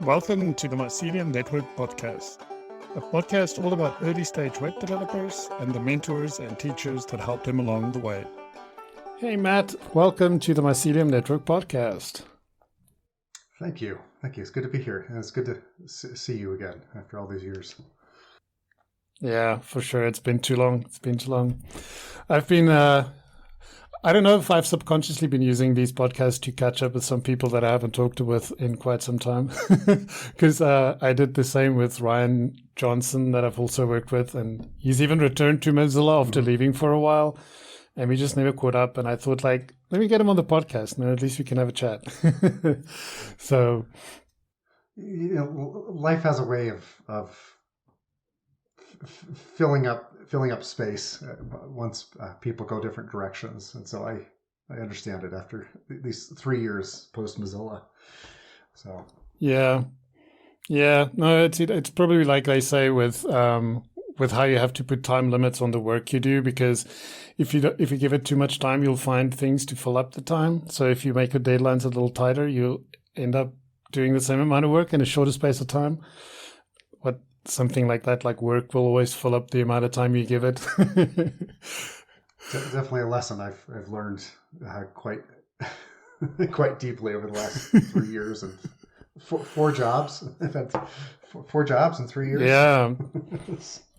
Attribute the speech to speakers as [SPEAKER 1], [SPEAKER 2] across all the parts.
[SPEAKER 1] Welcome to the Mycelium Network podcast, a podcast all about early stage web developers and the mentors and teachers that help them along the way. Hey, Matt, welcome to the Mycelium Network podcast.
[SPEAKER 2] Thank you. It's good to be here. And it's good to see you again after all these years.
[SPEAKER 1] Yeah, for sure. It's been too long. I've been, I don't know if I've subconsciously been using these podcasts to catch up with some people that I haven't talked with in quite some time. Because I did the same with Ryan Johnson that I've also worked with. And he's even returned to Mozilla after leaving for a while. And we just never caught up. And I thought, let me get him on the podcast, and then at least we can have a chat. So,
[SPEAKER 2] life has a way of filling up space once people go different directions, and so I understand it after these 3 years post Mozilla. So
[SPEAKER 1] yeah, no, it's probably like they say with how you have to put time limits on the work you do, because if you give it too much time, you'll find things to fill up the time. So if you make your deadlines a little tighter, you'll end up doing the same amount of work in a shorter space of time. Something like that, like work will always fill up the amount of time you give it.
[SPEAKER 2] Definitely a lesson I've learned quite deeply over the last 3 years and four jobs. I've had 4 jobs in 3 years.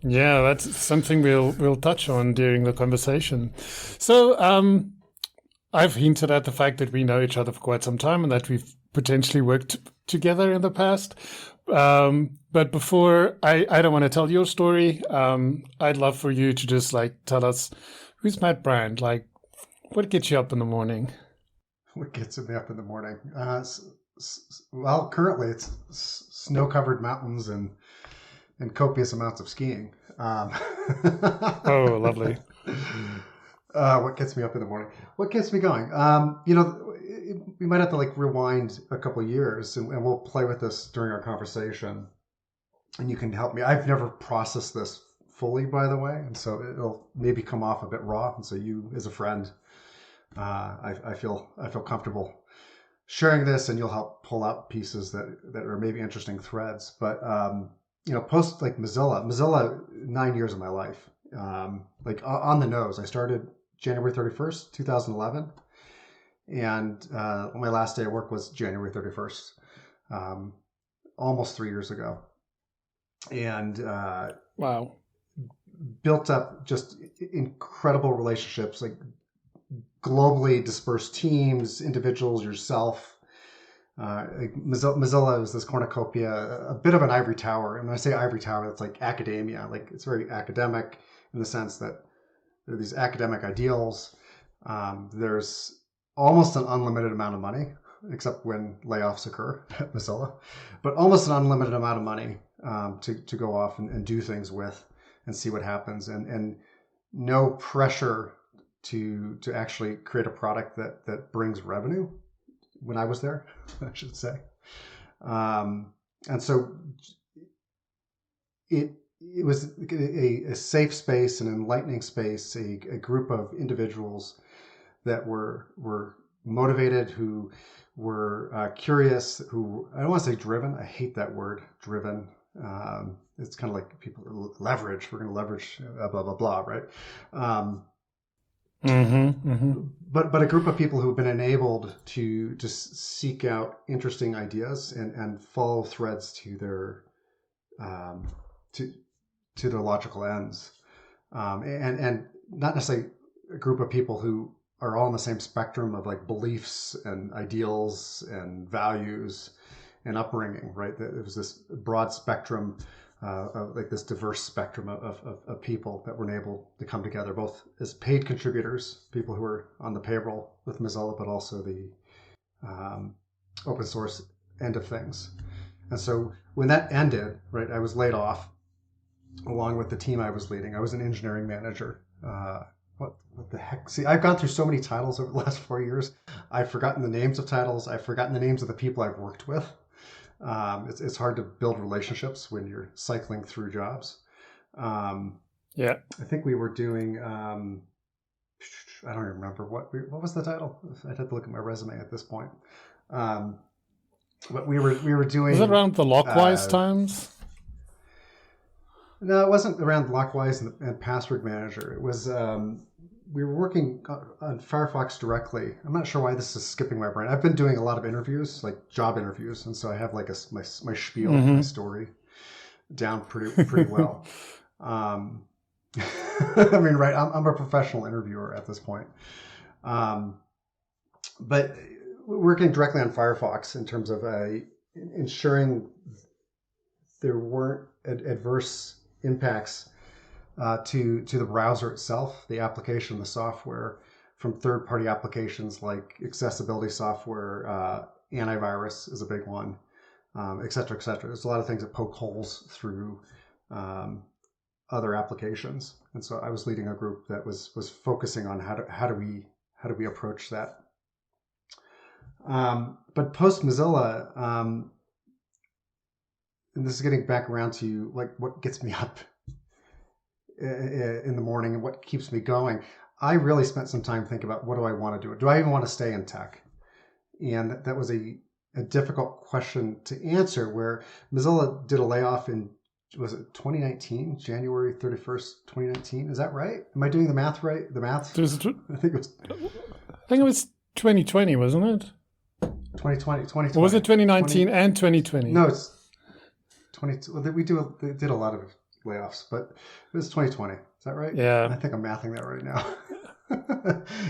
[SPEAKER 1] Yeah, that's something we'll touch on during the conversation. So I've hinted at the fact that we know each other for quite some time and that we've potentially worked together in the past. But before I don't want to tell your story, I'd love for you to just tell us, who's Matt Brandt? What gets you up in the morning?
[SPEAKER 2] What gets me up in the morning? Well, currently it's snow-covered mountains and copious amounts of skiing.
[SPEAKER 1] Oh, lovely.
[SPEAKER 2] What gets me up in the morning? What gets me going? We might have to rewind a couple of years, and we'll play with this during our conversation. And you can help me. I've never processed this fully, by the way, and so it'll maybe come off a bit raw. And so you, as a friend, I feel comfortable sharing this, and you'll help pull out pieces that are maybe interesting threads. But post Mozilla, 9 years of my life, on the nose. I started January 31st, 2011. And my last day of work was January 31st, almost 3 years ago. And
[SPEAKER 1] wow,
[SPEAKER 2] built up just incredible relationships, globally dispersed teams, individuals, yourself. Mozilla is this cornucopia, a bit of an ivory tower. And when I say ivory tower, it's like academia. It's very academic in the sense that there are these academic ideals. There's almost an unlimited amount of money, except when layoffs occur at Mozilla, but almost an unlimited amount of money to go off and do things with and see what happens, and no pressure to actually create a product that brings revenue when I was there, I should say. And so it was a safe space, an enlightening space, a group of individuals that were motivated, who were curious, who, I don't want to say driven. I hate that word, driven. It's kind of like people leverage. We're going to leverage blah, blah, blah, right? But a group of people who've been enabled to just seek out interesting ideas and follow threads to their to their logical ends, and not necessarily a group of people who are all on the same spectrum of beliefs and ideals and values and upbringing, right? It was this broad spectrum, of this diverse spectrum of people that were able to come together, both as paid contributors, people who are on the payroll with Mozilla, but also the open source end of things. And so when that ended, right, I was laid off along with the team I was leading. I was an engineering manager. What the heck? See, I've gone through so many titles over the last 4 years. I've forgotten the names of titles. I've forgotten the names of the people I've worked with. It's hard to build relationships when you're cycling through jobs.
[SPEAKER 1] Yeah.
[SPEAKER 2] I think we were doing, I don't remember what was the title. I'd have to look at my resume at this point. But we were doing.
[SPEAKER 1] Was it around the Lockwise
[SPEAKER 2] Uh,
[SPEAKER 1] times?
[SPEAKER 2] no, it wasn't around Lockwise and Password Manager. It was. We were working on Firefox directly. I'm not sure why this is skipping my brain. I've been doing a lot of interviews, like job interviews, and so I have like my spiel, my story down pretty well. Um, I mean, right? I'm a professional interviewer at this point. But working directly on Firefox in terms of ensuring there weren't adverse impacts to the browser itself, the application, the software, from third-party applications like accessibility software, antivirus is a big one, et cetera, et cetera. There's a lot of things that poke holes through other applications, and so I was leading a group that was focusing on how do we approach that. But post Mozilla, and this is getting back around to like what gets me up in the morning and what keeps me going. I really spent some time thinking about what do I want to do? Do I even want to stay in tech? And that was a difficult question to answer. Where Mozilla did a layoff in, was it 2019, January 31st, 2019? Is that right? Am I doing the math right? The math?
[SPEAKER 1] I think it was 2020, wasn't it?
[SPEAKER 2] 2020.
[SPEAKER 1] Or was it 2019 and 2020?
[SPEAKER 2] No, it's 20. Well, we did a lot of layoffs, but it was 2020. Is that right?
[SPEAKER 1] Yeah.
[SPEAKER 2] I think I'm mathing that right now.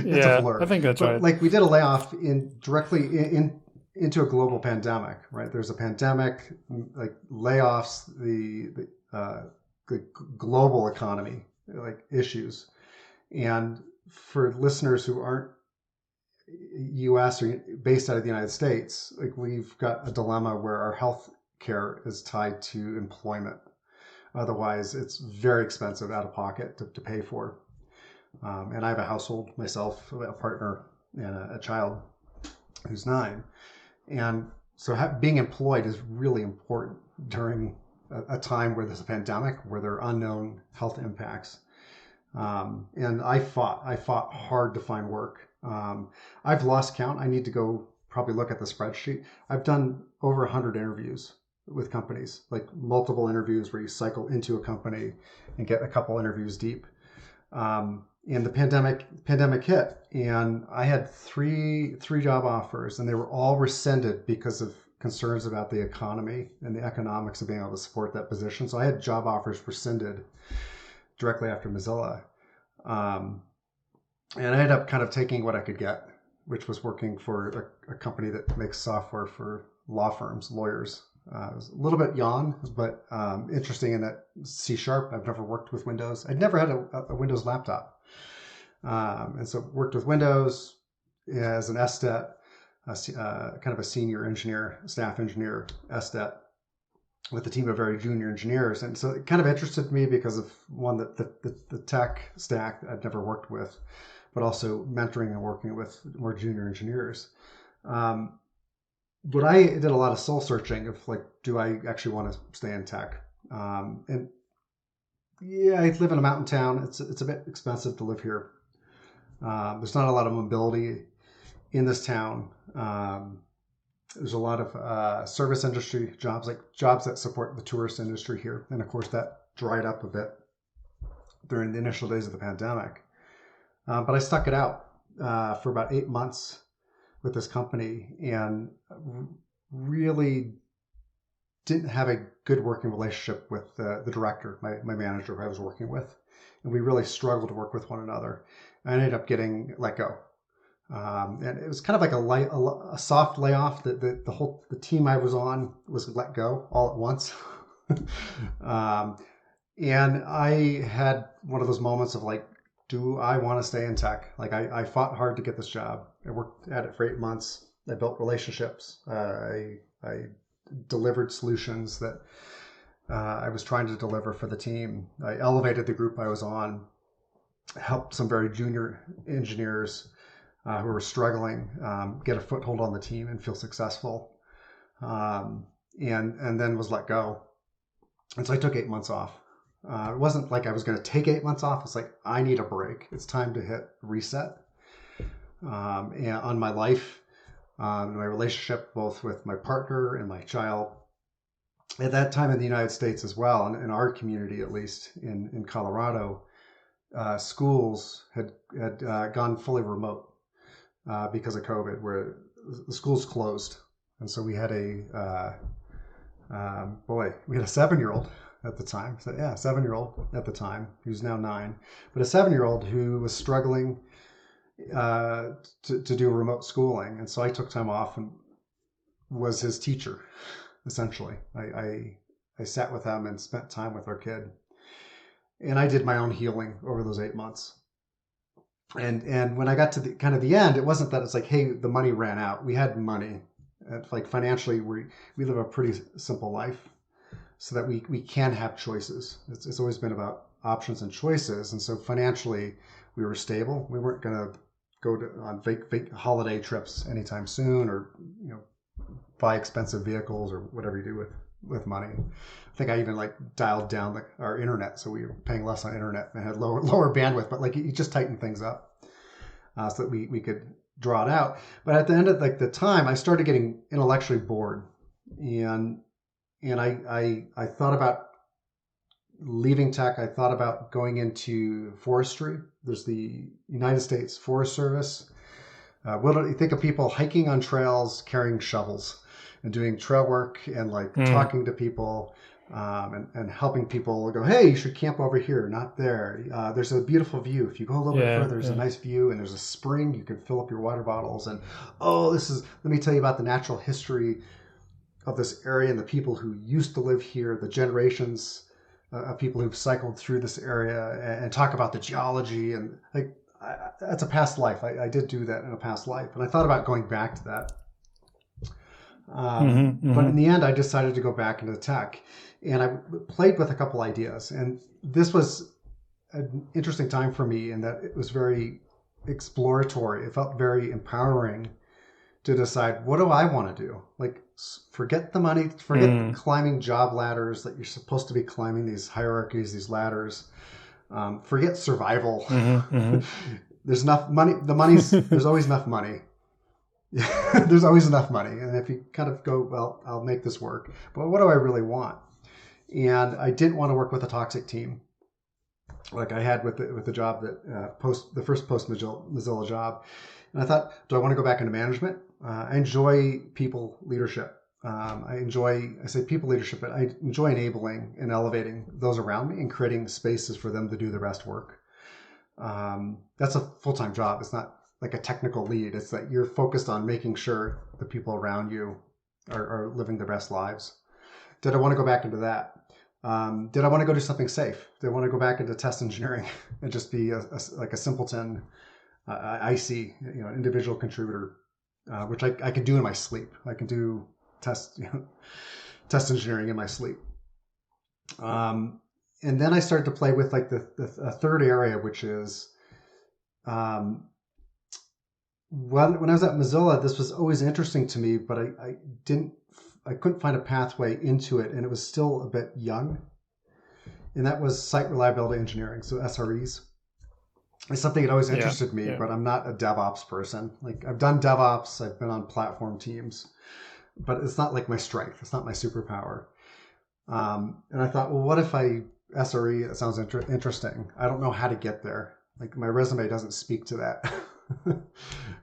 [SPEAKER 2] It's
[SPEAKER 1] Yeah,
[SPEAKER 2] a blur.
[SPEAKER 1] I think that's right.
[SPEAKER 2] Like we did a layoff directly into a global pandemic, right? There's a pandemic, like layoffs, the global economy, like issues. And for listeners who aren't U.S. or based out of the United States, like we've got a dilemma where our health care is tied to employment. Otherwise, it's very expensive out of pocket to pay for. And I have a household myself, a partner and a child who's 9. And so being employed is really important during a time where there's a pandemic, where there are unknown health impacts. And I fought hard to find work. I've lost count. I need to go probably look at the spreadsheet. I've done over 100 interviews with companies, like multiple interviews where you cycle into a company and get a couple interviews deep. And the pandemic hit, and I had three job offers, and they were all rescinded because of concerns about the economy and the economics of being able to support that position. So I had job offers rescinded directly after Mozilla. And I ended up kind of taking what I could get, which was working for a company that makes software for law firms, lawyers. It was a little bit yawn, but interesting in that C#. I've never worked with Windows. I'd never had a Windows laptop. And so worked with Windows as an SDET, kind of a senior engineer, staff engineer, SDET, with a team of very junior engineers. And so it kind of interested me because of one, the tech stack I'd never worked with, but also mentoring and working with more junior engineers. But I did a lot of soul searching of like, do I actually want to stay in tech? And yeah, I live in a mountain town. It's a bit expensive to live here. There's not a lot of mobility in this town. There's a lot of service industry jobs, like jobs that support the tourist industry here. And of course, that dried up a bit during the initial days of the pandemic. But I stuck it out for about 8 months with this company and really didn't have a good working relationship with the director, my manager who I was working with. And we really struggled to work with one another. I ended up getting let go. And it was kind of like a soft layoff. The team I was on was let go all at once. And I had one of those moments of like, do I want to stay in tech? Like I fought hard to get this job. I worked at it for 8 months. I built relationships. I delivered solutions that I was trying to deliver for the team. I elevated the group I was on, helped some very junior engineers who were struggling get a foothold on the team and feel successful, and then was let go. And so I took 8 months off. It wasn't like I was going to take 8 months off. It's like, I need a break. It's time to hit reset and on my life. my relationship both with my partner and my child. At that time in the United States as well, in our community at least in Colorado, schools had gone fully remote because of COVID, where the schools closed, and so we had we had a 7-year-old at the time. So yeah, 7-year-old at the time, who's now 9, but a 7-year-old who was struggling to do remote schooling, and so I took time off and was his teacher. Essentially, I sat with him and spent time with our kid, and I did my own healing over those 8 months. And when I got to the end, it wasn't that it's like, hey, the money ran out. We had money, like financially, we live a pretty simple life, so that we can have choices. It's always been about options and choices, and so financially, we were stable. We weren't going to go on fake holiday trips anytime soon, or buy expensive vehicles or whatever you do with money. I think I even dialed down our internet, so we were paying less on internet and had lower bandwidth. But you just tighten things up so that we could draw it out. But at the end of the time, I started getting intellectually bored, and I thought about leaving tech. I thought about going into forestry. There's the United States Forest Service. What do you think of people hiking on trails carrying shovels and doing trail work and talking to people and helping people go, hey, you should camp over here, not there. There's a beautiful view. If you go a little bit further, there's a nice view, and there's a spring. You can fill up your water bottles. And let me tell you about the natural history of this area and the people who used to live here, the generations of people who've cycled through this area, and talk about the geology. And that's a past life. I did do that in a past life, and I thought about going back to that. But in the end, I decided to go back into tech, and I played with a couple ideas. And this was an interesting time for me in that it was very exploratory. It felt very empowering to decide, what do I want to do? Forget the money, forget climbing job ladders that you're supposed to be climbing, these hierarchies, these ladders. Forget survival. There's enough money. There's always enough money. There's always enough money. And if you kind of go, well, I'll make this work, but what do I really want? And I didn't want to work with a toxic team like I had with the job that the first post Mozilla job. And I thought, do I want to go back into management? I enjoy people leadership. I say people leadership, but I enjoy enabling and elevating those around me and creating spaces for them to do the best work. That's a full-time job. It's not like a technical lead. It's that you're focused on making sure the people around you are living their best lives. Did I want to go back into that? Did I want to go do something safe? Did I want to go back into test engineering and just be a simpleton, IC, an individual contributor, which I can do in my sleep. I can do test engineering in my sleep. And then I started to play with the third area, which is when I was at Mozilla, this was always interesting to me, but I couldn't find a pathway into it, and it was still a bit young. And that was site reliability engineering, so SREs. It's something that always interested me, but I'm not a DevOps person. I've done DevOps, I've been on platform teams, but it's not my strength. It's not my superpower. And I thought, well, what if SRE? That sounds interesting. I don't know how to get there. My resume doesn't speak to that.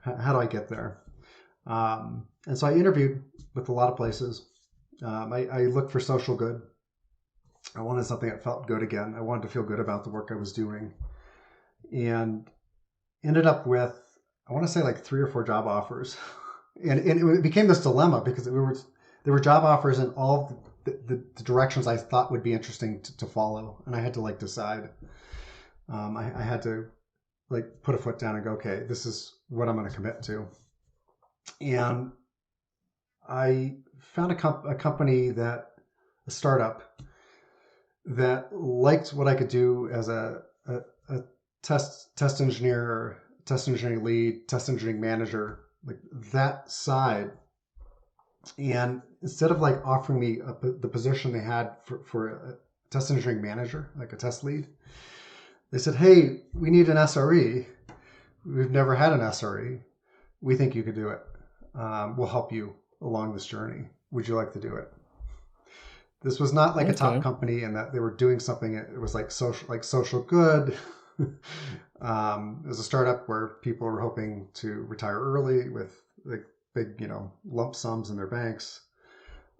[SPEAKER 2] How do I get there? And so I interviewed with a lot of places. I looked for social good. I wanted something that felt good again. I wanted to feel good about the work I was doing, and ended up with, I want to say 3 or 4 job offers. And it became this dilemma because there were job offers in all the directions I thought would be interesting to follow. And I had to decide. I had to put a foot down and go, okay, this is what I'm going to commit to. And I found a company a startup that liked what I could do as a test engineer, test engineering lead, test engineering manager, that side. And instead of offering me the position they had for a test engineering manager, a test lead, they said, hey, we need an SRE. We've never had an SRE. We think you could do it. will help you along this journey. Would you like to do it? This was not like a top company in that they were doing something. It was like social good. It was a startup where people were hoping to retire early with like big, lump sums in their banks.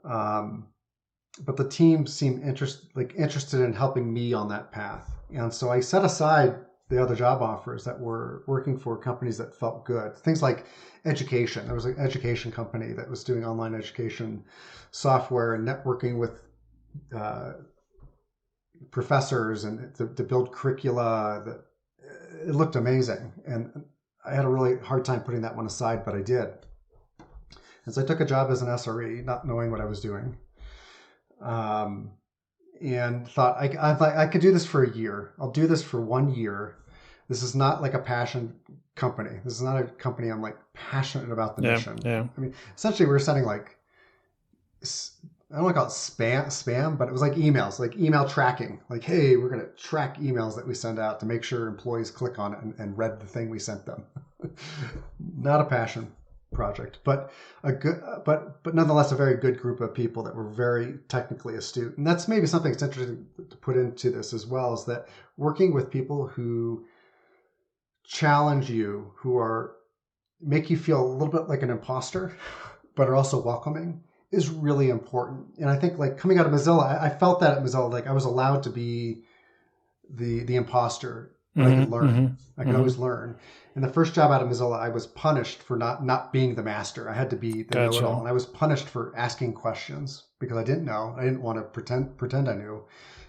[SPEAKER 2] But the team seemed interested in helping me on that path. And so I set aside the other job offers that were working for companies that felt good. Things like education. There was an education company that was doing online education software and networking with professors and to build curricula. That it looked amazing. And I had a really hard time putting that one aside, but I did. And so I took a job as an SRE, not knowing what I was doing. And thought I could do this for a year. I'll do this for 1 year. This is not like a passion company. This is not a company I'm like passionate about the mission.
[SPEAKER 1] Yeah.
[SPEAKER 2] I mean, essentially we were sending like, I don't want to call it spam, but it was like emails, like email tracking. Like, hey, we're going to track emails that we send out to make sure employees click on it and read the thing we sent them. Not a passion project, but nonetheless a very good group of people that were very technically astute. And that's maybe something that's interesting to put into this as well, is that working with people who challenge you, who make you feel a little bit like an imposter, but are also welcoming, is really important. And I think like coming out of Mozilla, I felt that at Mozilla, like I was allowed to be the imposter, but I could learn. I could always learn. And the first job out of Mozilla, I was punished for not being the master. I had to be the know-it-all. And I was punished for asking questions because I didn't know. I didn't want to pretend I knew.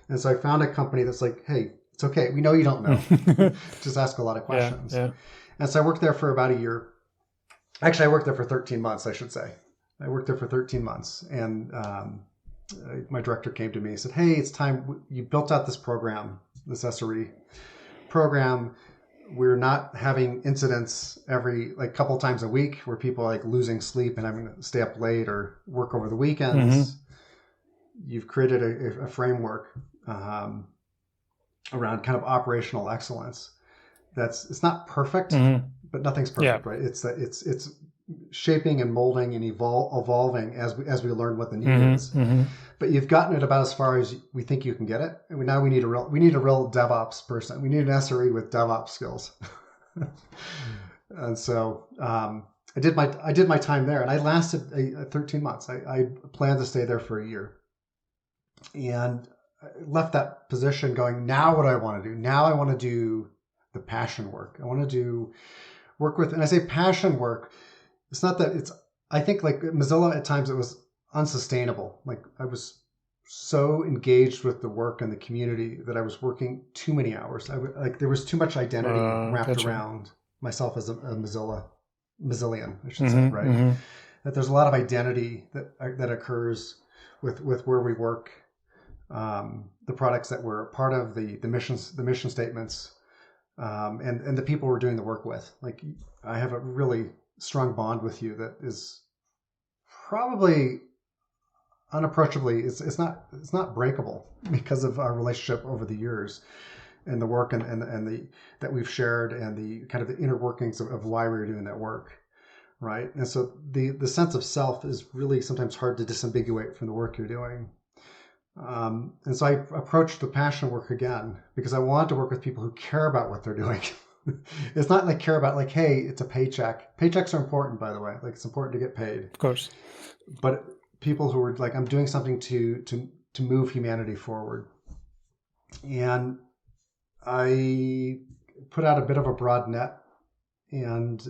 [SPEAKER 2] And so I found a company that's like, hey, it's okay. We know you don't know. Just ask a lot of questions. Yeah. And so I worked there for about a year. Actually, I worked there for 13 months, I should say. I worked there for 13 months. And my director came to me and said, hey, it's time. You built out this program, this SRE program. We're not having incidents every couple times a week where people are like losing sleep and having to stay up late or work over the weekends. You've created a framework around kind of operational excellence. It's not perfect, but nothing's perfect, right? It's shaping and molding and evolving as we learn what the need is. But you've gotten it about as far as we think you can get it. And now we need a real DevOps person. We need an SRE with DevOps skills. And so I did my time there, and I lasted 13 months. I planned to stay there for a year, and I left that position going, now what do I want to do? Now I want to do the passion work. I want to work with, and I say passion work. It's not that I think like Mozilla at times it was unsustainable. Like I was so engaged with the work and the community that I was working too many hours. There was too much identity wrapped around myself as a Mozillian, I should say, right? That there's a lot of identity that occurs with where we work, the products that we're part of, the mission statements, and the people we're doing the work with. Like I have a really strong bond with you that is probably unapproachably it's not breakable because of our relationship over the years and the work and the that we've shared and the kind of the inner workings of why we're doing that work, right? And so the sense of self is really sometimes hard to disambiguate from the work you're doing. And so I approached the passion work again because I wanted to work with people who care about what they're doing. It's not like care about like, hey, it's a paycheck. Paychecks are important, by the way. Like it's important to get paid.
[SPEAKER 1] Of course.
[SPEAKER 2] But people who are like, I'm doing something to move humanity forward. And I put out a bit of a broad net and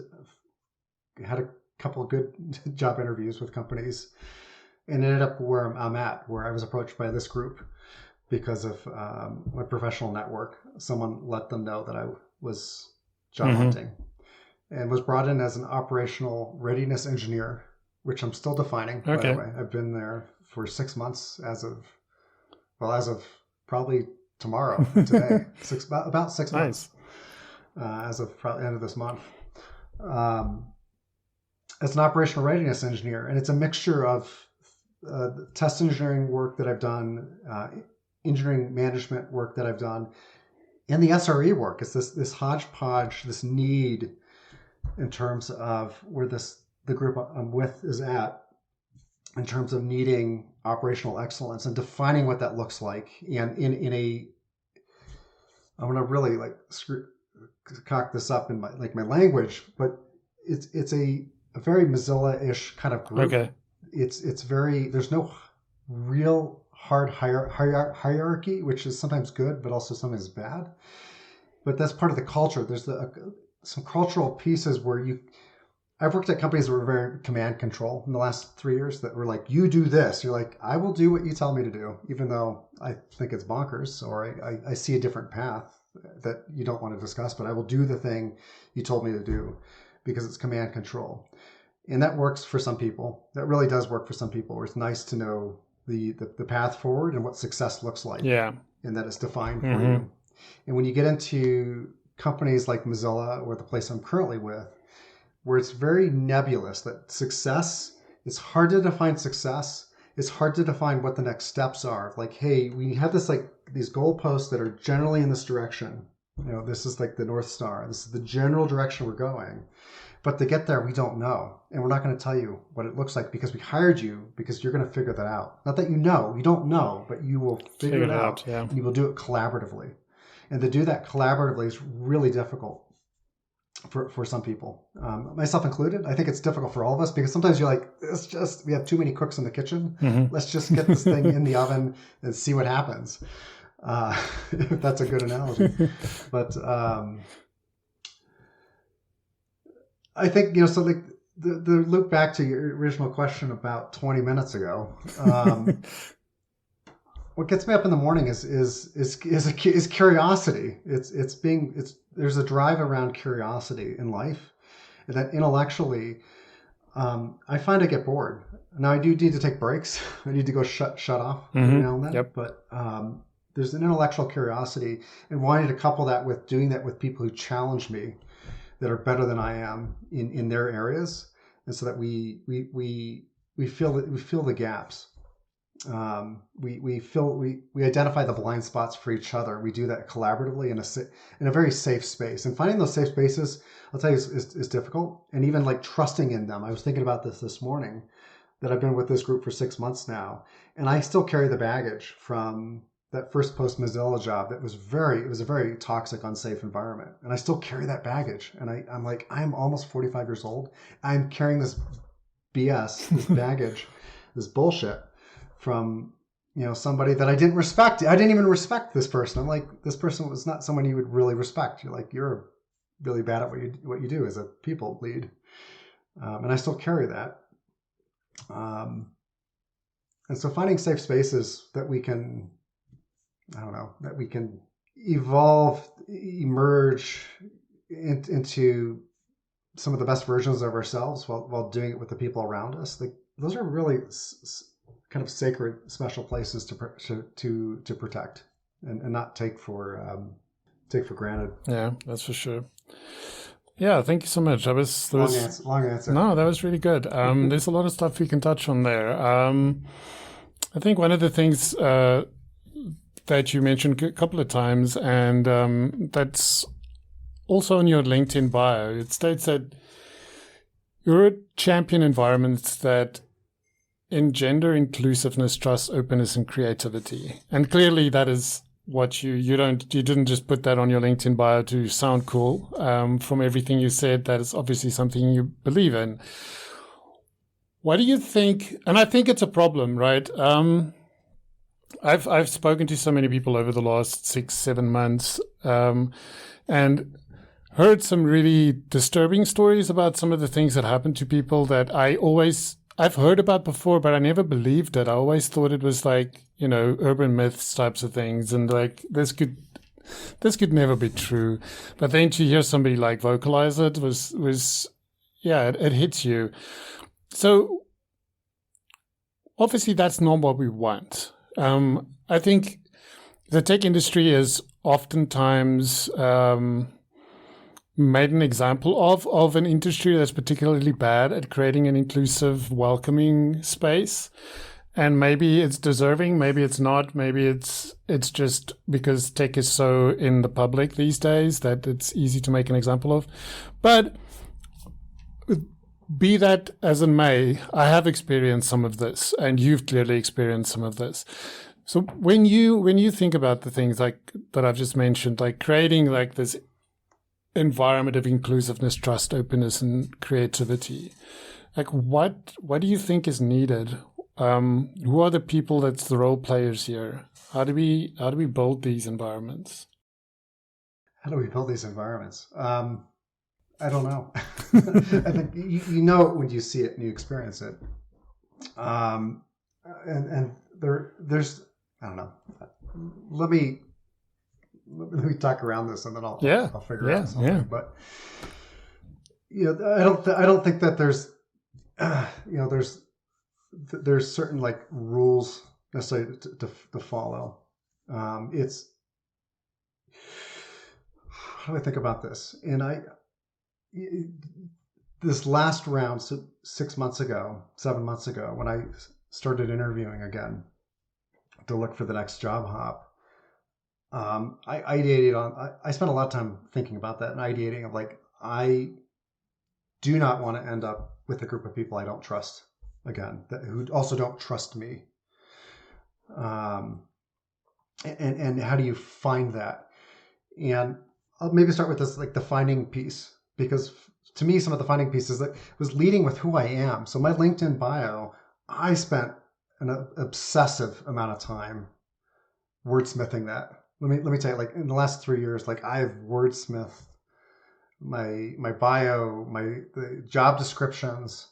[SPEAKER 2] had a couple of good job interviews with companies and ended up where I'm at, where I was approached by this group because of my professional network. Someone let them know that I was job hunting and was brought in as an operational readiness engineer, which I'm still defining, by the way. I've been there for 6 months as of probably tomorrow, today, about 6 months, as of probably end of this month, as an operational readiness engineer. And it's a mixture of test engineering work that I've done, engineering management work that I've done, and the SRE work. It's this hodgepodge, this need in terms of where this the group I'm with is at in terms of needing operational excellence and defining what that looks like. And in a, I'm going to really like cock this up in my language, but it's a very Mozilla-ish kind of group.
[SPEAKER 1] Okay.
[SPEAKER 2] It's very, there's no real hard hierarchy, which is sometimes good, but also sometimes bad. But that's part of the culture. There's some cultural pieces where I've worked at companies that were very command control in the last 3 years that were like, you do this. You're like, I will do what you tell me to do, even though I think it's bonkers or I see a different path that you don't want to discuss, but I will do the thing you told me to do because it's command control. And that works for some people. That really does work for some people where it's nice to know the path forward and what success looks like.
[SPEAKER 1] Yeah.
[SPEAKER 2] And that it's defined for you. And when you get into companies like Mozilla or the place I'm currently with, where it's very nebulous, that success, it's hard to define success. It's hard to define what the next steps are. Like, hey, we have this like these goalposts that are generally in this direction. You know, this is like the North Star. This is the general direction we're going. But to get there, we don't know. And we're not going to tell you what it looks like because we hired you because you're going to figure that out. Not that you don't know, but you will figure it out.
[SPEAKER 1] Yeah.
[SPEAKER 2] And you will do it collaboratively. And to do that collaboratively is really difficult for some people, myself included. I think it's difficult for all of us because sometimes you're like, we have too many cooks in the kitchen. Let's just get this thing in the oven and see what happens. If that's a good analogy. But I think, so like the loop back to your original question about 20 minutes ago, what gets me up in the morning is curiosity. There's a drive around curiosity in life, and that intellectually, I find I get bored. Now I do need to take breaks. I need to go shut off every now and then.
[SPEAKER 1] Yep.
[SPEAKER 2] But there's an intellectual curiosity, and wanting to couple that with doing that with people who challenge me, that are better than I am in their areas, and so that we fill the gaps. We identify the blind spots for each other. We do that collaboratively in a very safe space. And finding those safe spaces, I'll tell you, is difficult. And even like trusting in them. I was thinking about this morning, that I've been with this group for 6 months now, and I still carry the baggage from that first post Mozilla job. It was a very toxic, unsafe environment, and I still carry that baggage. And I'm like, I'm almost 45 years old. I'm carrying this BS, this baggage, this bullshit from somebody that I didn't respect. I didn't even respect this person. I'm like, this person was not someone you would really respect. You're like, you're really bad at what you do as a people lead, and I still carry that. And so finding safe spaces that we can, that we can emerge into some of the best versions of ourselves while doing it with the people around us. Those are really kind of sacred, special places to protect and not take for granted.
[SPEAKER 1] Yeah, that's for sure. Yeah, thank you so much.
[SPEAKER 2] Long answer.
[SPEAKER 1] No, that was really good. There's a lot of stuff we can touch on there. I think one of the things that you mentioned a couple of times, and that's also in your LinkedIn bio, it states that you're a champion environments that engender inclusiveness, trust, openness, and creativity. And clearly that is what you didn't just put that on your LinkedIn bio to sound cool. From everything you said, that is obviously something you believe in. What do you think? And I think it's a problem, right? I've spoken to so many people over the last 6-7 months, and heard some really disturbing stories about some of the things that happened to people that I've heard about before, but I never believed it. I always thought it was like, urban myths types of things, and like this could never be true. But then to hear somebody like vocalize it was it hits you. So obviously that's not what we want. I think the tech industry is oftentimes made an example of an industry that's particularly bad at creating an inclusive, welcoming space. And maybe it's deserving, maybe it's not, maybe it's just because tech is so in the public these days that it's easy to make an example of. But be that as it may, I have experienced some of this, and you've clearly experienced some of this. So when you think about the things like that I've just mentioned, like creating like this environment of inclusiveness, trust, openness, and creativity, like what do you think is needed? Who are the people that's the role players here? How do we build these environments?
[SPEAKER 2] How do we build these environments? I don't know. I think you know it when you see it and you experience it. And there's I don't know. Let me talk around this and then I'll figure out something.
[SPEAKER 1] Yeah.
[SPEAKER 2] But I don't think that there's there's certain like rules necessarily to follow. It's how do I think about this? And this last round, 7 months ago, when I started interviewing again to look for the next job hop, I ideated on. I spent a lot of time thinking about that and ideating of like I do not want to end up with a group of people I don't trust again, who also don't trust me. And how do you find that? And I'll maybe start with this, like the finding piece, because to me, some of the finding pieces that was leading with who I am. So my LinkedIn bio, I spent an obsessive amount of time wordsmithing that. Let me tell you, like in the last 3 years, like I've wordsmithed my bio, the job descriptions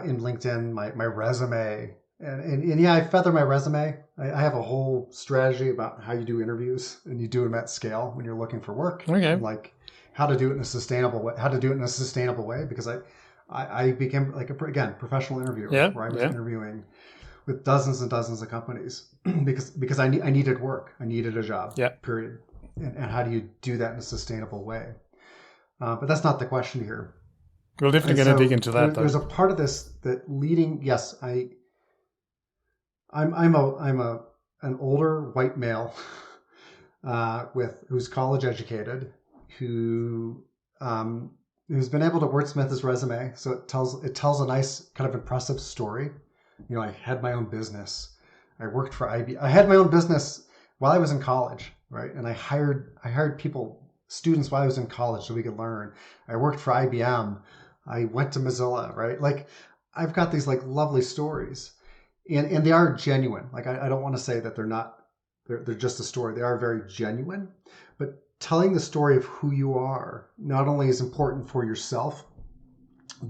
[SPEAKER 2] in LinkedIn, my resume, and yeah, I feather my resume. I have a whole strategy about how you do interviews, and you do them at scale when you're looking for work.
[SPEAKER 1] Okay.
[SPEAKER 2] And like how to do it in a sustainable way, because I became like a professional interviewer where I was interviewing with dozens and dozens of companies because I needed work. I needed a job.
[SPEAKER 1] Yeah.
[SPEAKER 2] Period. And how do you do that in a sustainable way? But that's not the question here.
[SPEAKER 1] We're definitely going to dig into that.
[SPEAKER 2] There's a part of this that leading. Yes, I'm an older white male who's college educated, who's been able to wordsmith his resume, so it tells a nice kind of impressive story. You know, I had my own business. I worked for IBM. I had my own business while I was in college, right? And I hired students while I was in college so we could learn. I worked for IBM. I went to Mozilla, right? Like I've got these like lovely stories, and they are genuine. Like I don't want to say that they're just a story. They are very genuine, but telling the story of who you are not only is important for yourself,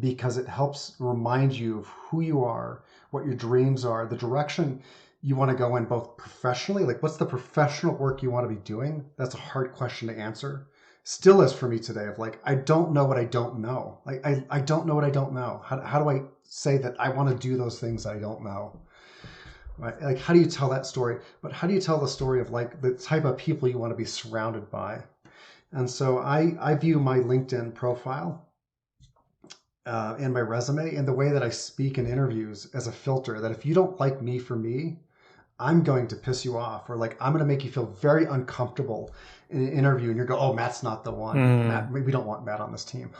[SPEAKER 2] because it helps remind you of who you are, what your dreams are, the direction you want to go in, both professionally, like what's the professional work you want to be doing? That's a hard question to answer. Still is for me today, of like, I don't know what I don't know. Like, I don't know what I don't know. How do I say that I want to do those things I don't know? Right? Like, how do you tell that story? But how do you tell the story of like the type of people you want to be surrounded by? And so I view my LinkedIn profile and my resume and the way that I speak in interviews as a filter, that if you don't like me for me, I'm going to piss you off, or like I'm going to make you feel very uncomfortable in an interview, and you're going, "Oh, Matt's not the one. Matt, we don't want Matt on this team."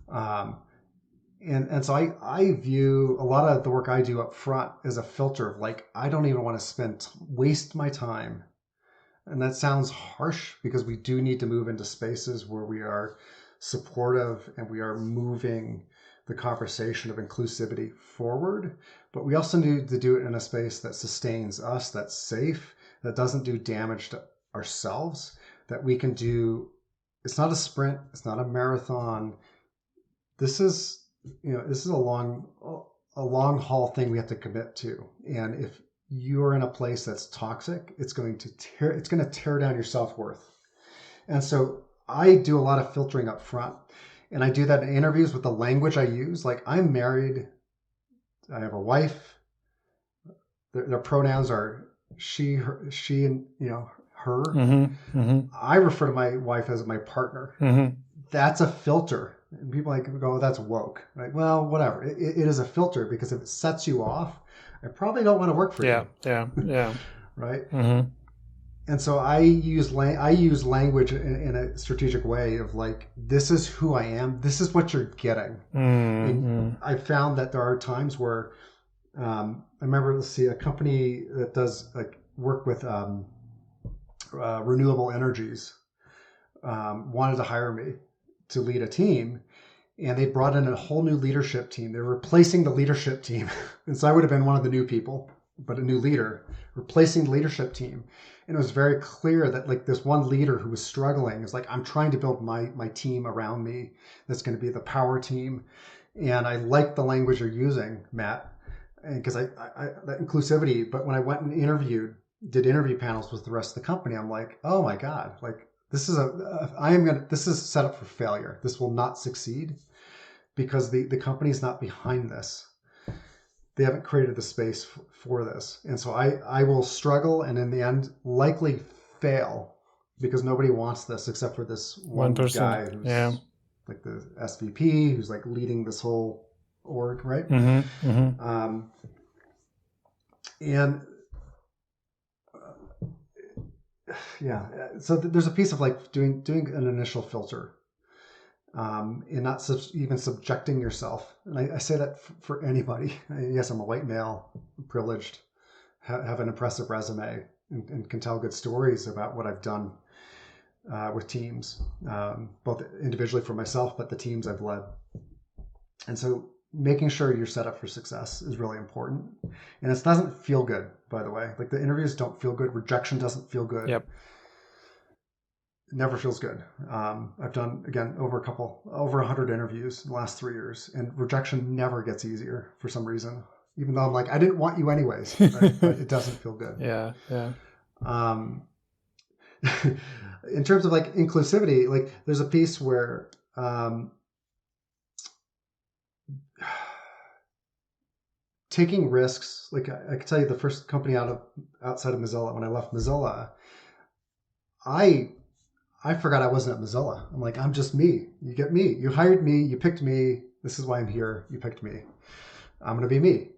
[SPEAKER 2] And so I view a lot of the work I do up front as a filter of like I don't even want to waste my time. And that sounds harsh, because we do need to move into spaces where we are supportive and we are moving the conversation of inclusivity forward, but we also need to do it in a space that sustains us, that's safe, that doesn't do damage to ourselves, that we can do. It's not a sprint, it's not a marathon. This is a long haul thing we have to commit to. And if you're in a place that's toxic, it's going to tear down your self-worth. And so I do a lot of filtering up front. And I do that in interviews with the language I use. Like, I'm married. I have a wife. Their pronouns are she, and her.
[SPEAKER 1] Mm-hmm, mm-hmm.
[SPEAKER 2] I refer to my wife as my partner.
[SPEAKER 1] Mm-hmm.
[SPEAKER 2] That's a filter. And people go, that's woke. Right? Well, whatever. It is a filter, because if it sets you off, I probably don't want to work for you.
[SPEAKER 1] Yeah.
[SPEAKER 2] Right?
[SPEAKER 1] Mm-hmm.
[SPEAKER 2] And so I use language in a strategic way of like, this is who I am. This is what you're getting. And I found that there are times where I remember, let's see, a company that does like work with renewable energies wanted to hire me to lead a team, and they brought in a whole new leadership team. They're replacing the leadership team. And so I would have been one of the new people, but a new leader replacing the leadership team. And it was very clear that like this one leader who was struggling is like, I'm trying to build my team around me. That's going to be the power team. And I like the language you're using, Matt, because I that inclusivity. But when I went and did interview panels with the rest of the company, I'm like, oh my God, like this is set up for failure. This will not succeed because the company's not behind this. They haven't created the space for this. And so I will struggle and in the end likely fail because nobody wants this except for this one person, guy who's like the SVP, who's like leading this whole org, right? So there's a piece of like doing an initial filter and not even subjecting yourself. And I say that for anybody. Yes, I'm a white male, privileged, have an impressive resume, and can tell good stories about what I've done with teams, both individually for myself, but the teams I've led. And so making sure you're set up for success is really important. And it doesn't feel good, by the way. Like the interviews don't feel good. Rejection doesn't feel good.
[SPEAKER 1] Yep.
[SPEAKER 2] It never feels good. I've done, again, over 100 interviews in the last 3 years, and rejection never gets easier for some reason, even though I'm like, I didn't want you anyways, right? But it doesn't feel good.
[SPEAKER 1] Yeah.
[SPEAKER 2] In terms of like inclusivity, like there's a piece where taking risks, like I can tell you the first company outside of Mozilla, when I left Mozilla, I forgot I wasn't at Mozilla. I'm like, I'm just me. You get me. You hired me. You picked me. This is why I'm here. You picked me. I'm going to be me.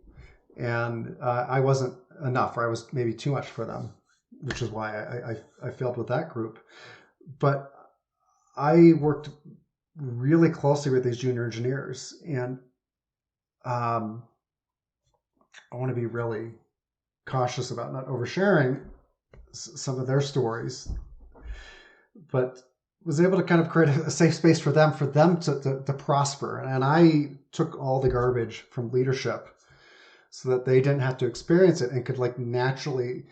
[SPEAKER 2] And I wasn't enough, or I was maybe too much for them, which is why I failed with that group. But I worked really closely with these junior engineers, and I want to be really cautious about not oversharing some of their stories, but was able to kind of create a safe space for them to prosper. And I took all the garbage from leadership so that they didn't have to experience it and could like naturally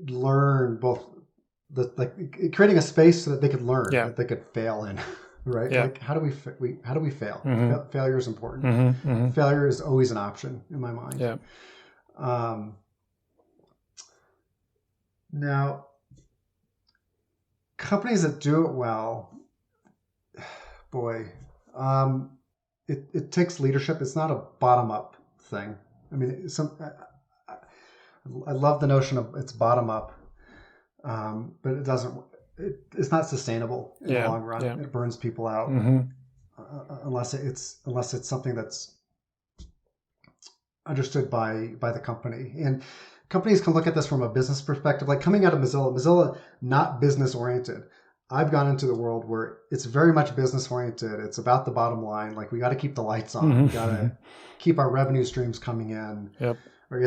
[SPEAKER 2] learn both creating a space so that they could learn, that they could fail in, right?
[SPEAKER 1] Yeah.
[SPEAKER 2] Like how do we fail? Failure is important. Failure is always an option in my mind.
[SPEAKER 1] Yeah.
[SPEAKER 2] Now, companies that do it well, boy, it takes leadership. It's not a bottom-up thing. I mean, I love the notion of it's bottom-up, but it doesn't. It's not sustainable in the long run. It burns people out unless it's something that's understood by the company. And companies can look at this from a business perspective, like coming out of Mozilla, not business oriented. I've gone into the world where it's very much business oriented. It's about the bottom line. Like we got to keep the lights on. We got to keep our revenue streams coming in.
[SPEAKER 1] Yep.
[SPEAKER 2] Or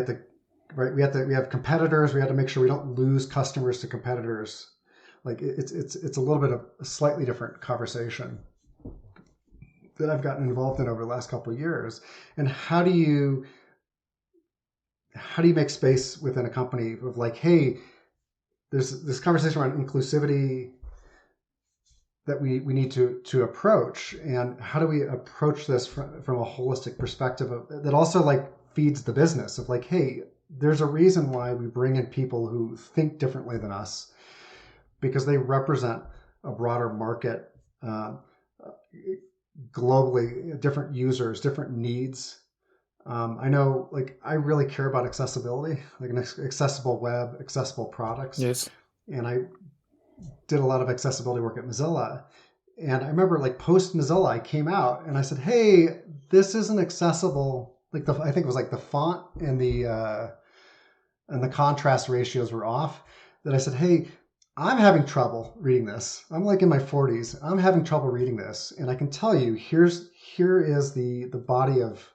[SPEAKER 2] we have competitors. We have to make sure we don't lose customers to competitors. Like it's a little bit of a slightly different conversation that I've gotten involved in over the last couple of years. And how do you make space within a company of like, hey, there's this conversation around inclusivity that we need to approach, and how do we approach this from a holistic perspective that also like feeds the business of like, hey, there's a reason why we bring in people who think differently than us, because they represent a broader market, globally, different users, different needs. I know, like, I really care about accessibility, like an accessible web, accessible products.
[SPEAKER 1] Yes.
[SPEAKER 2] And I did a lot of accessibility work at Mozilla. And I remember, like, post Mozilla, I came out and I said, hey, this isn't accessible. Like, I think it was like the font and the contrast ratios were off. that I said, hey, I'm having trouble reading this. I'm like in my 40s. I'm having trouble reading this. And I can tell you, here is the body of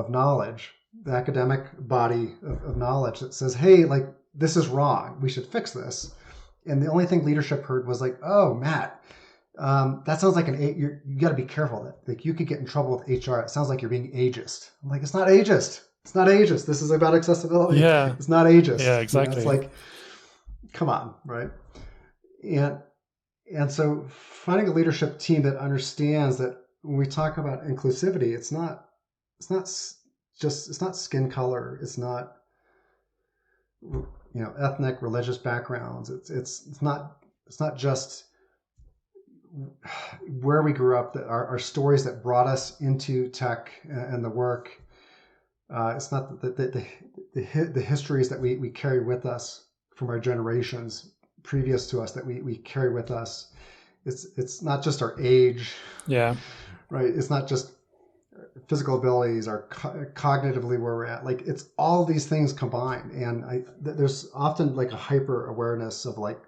[SPEAKER 2] knowledge, the academic body of knowledge that says, hey, like, this is wrong. We should fix this. And the only thing leadership heard was like, oh, Matt, that sounds like you got to be careful. That like you could get in trouble with HR. It sounds like you're being ageist. I'm like, it's not ageist. It's not ageist. This is about accessibility.
[SPEAKER 1] Yeah.
[SPEAKER 2] It's not ageist.
[SPEAKER 1] Yeah, exactly.
[SPEAKER 2] It's like, come on, right? And so finding a leadership team that understands that when we talk about inclusivity, it's not skin color. It's not, ethnic, religious backgrounds. It's not just where we grew up, that our stories that brought us into tech and the work. It's not the histories that we carry with us from our generations previous to us that we carry with us. It's not just our age.
[SPEAKER 1] Yeah.
[SPEAKER 2] Right. It's not just physical abilities or cognitively where we're at. Like, it's all these things combined. And there's often like a hyper awareness of like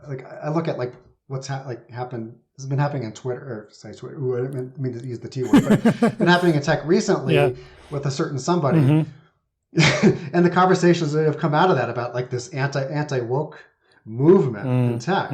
[SPEAKER 2] I look at like what's happened. This has been happening in Twitter, or say Twitter. Ooh, I didn't mean to use the T word, but been happening in tech recently with a certain somebody. Mm-hmm. And the conversations that have come out of that about like this anti woke movement in tech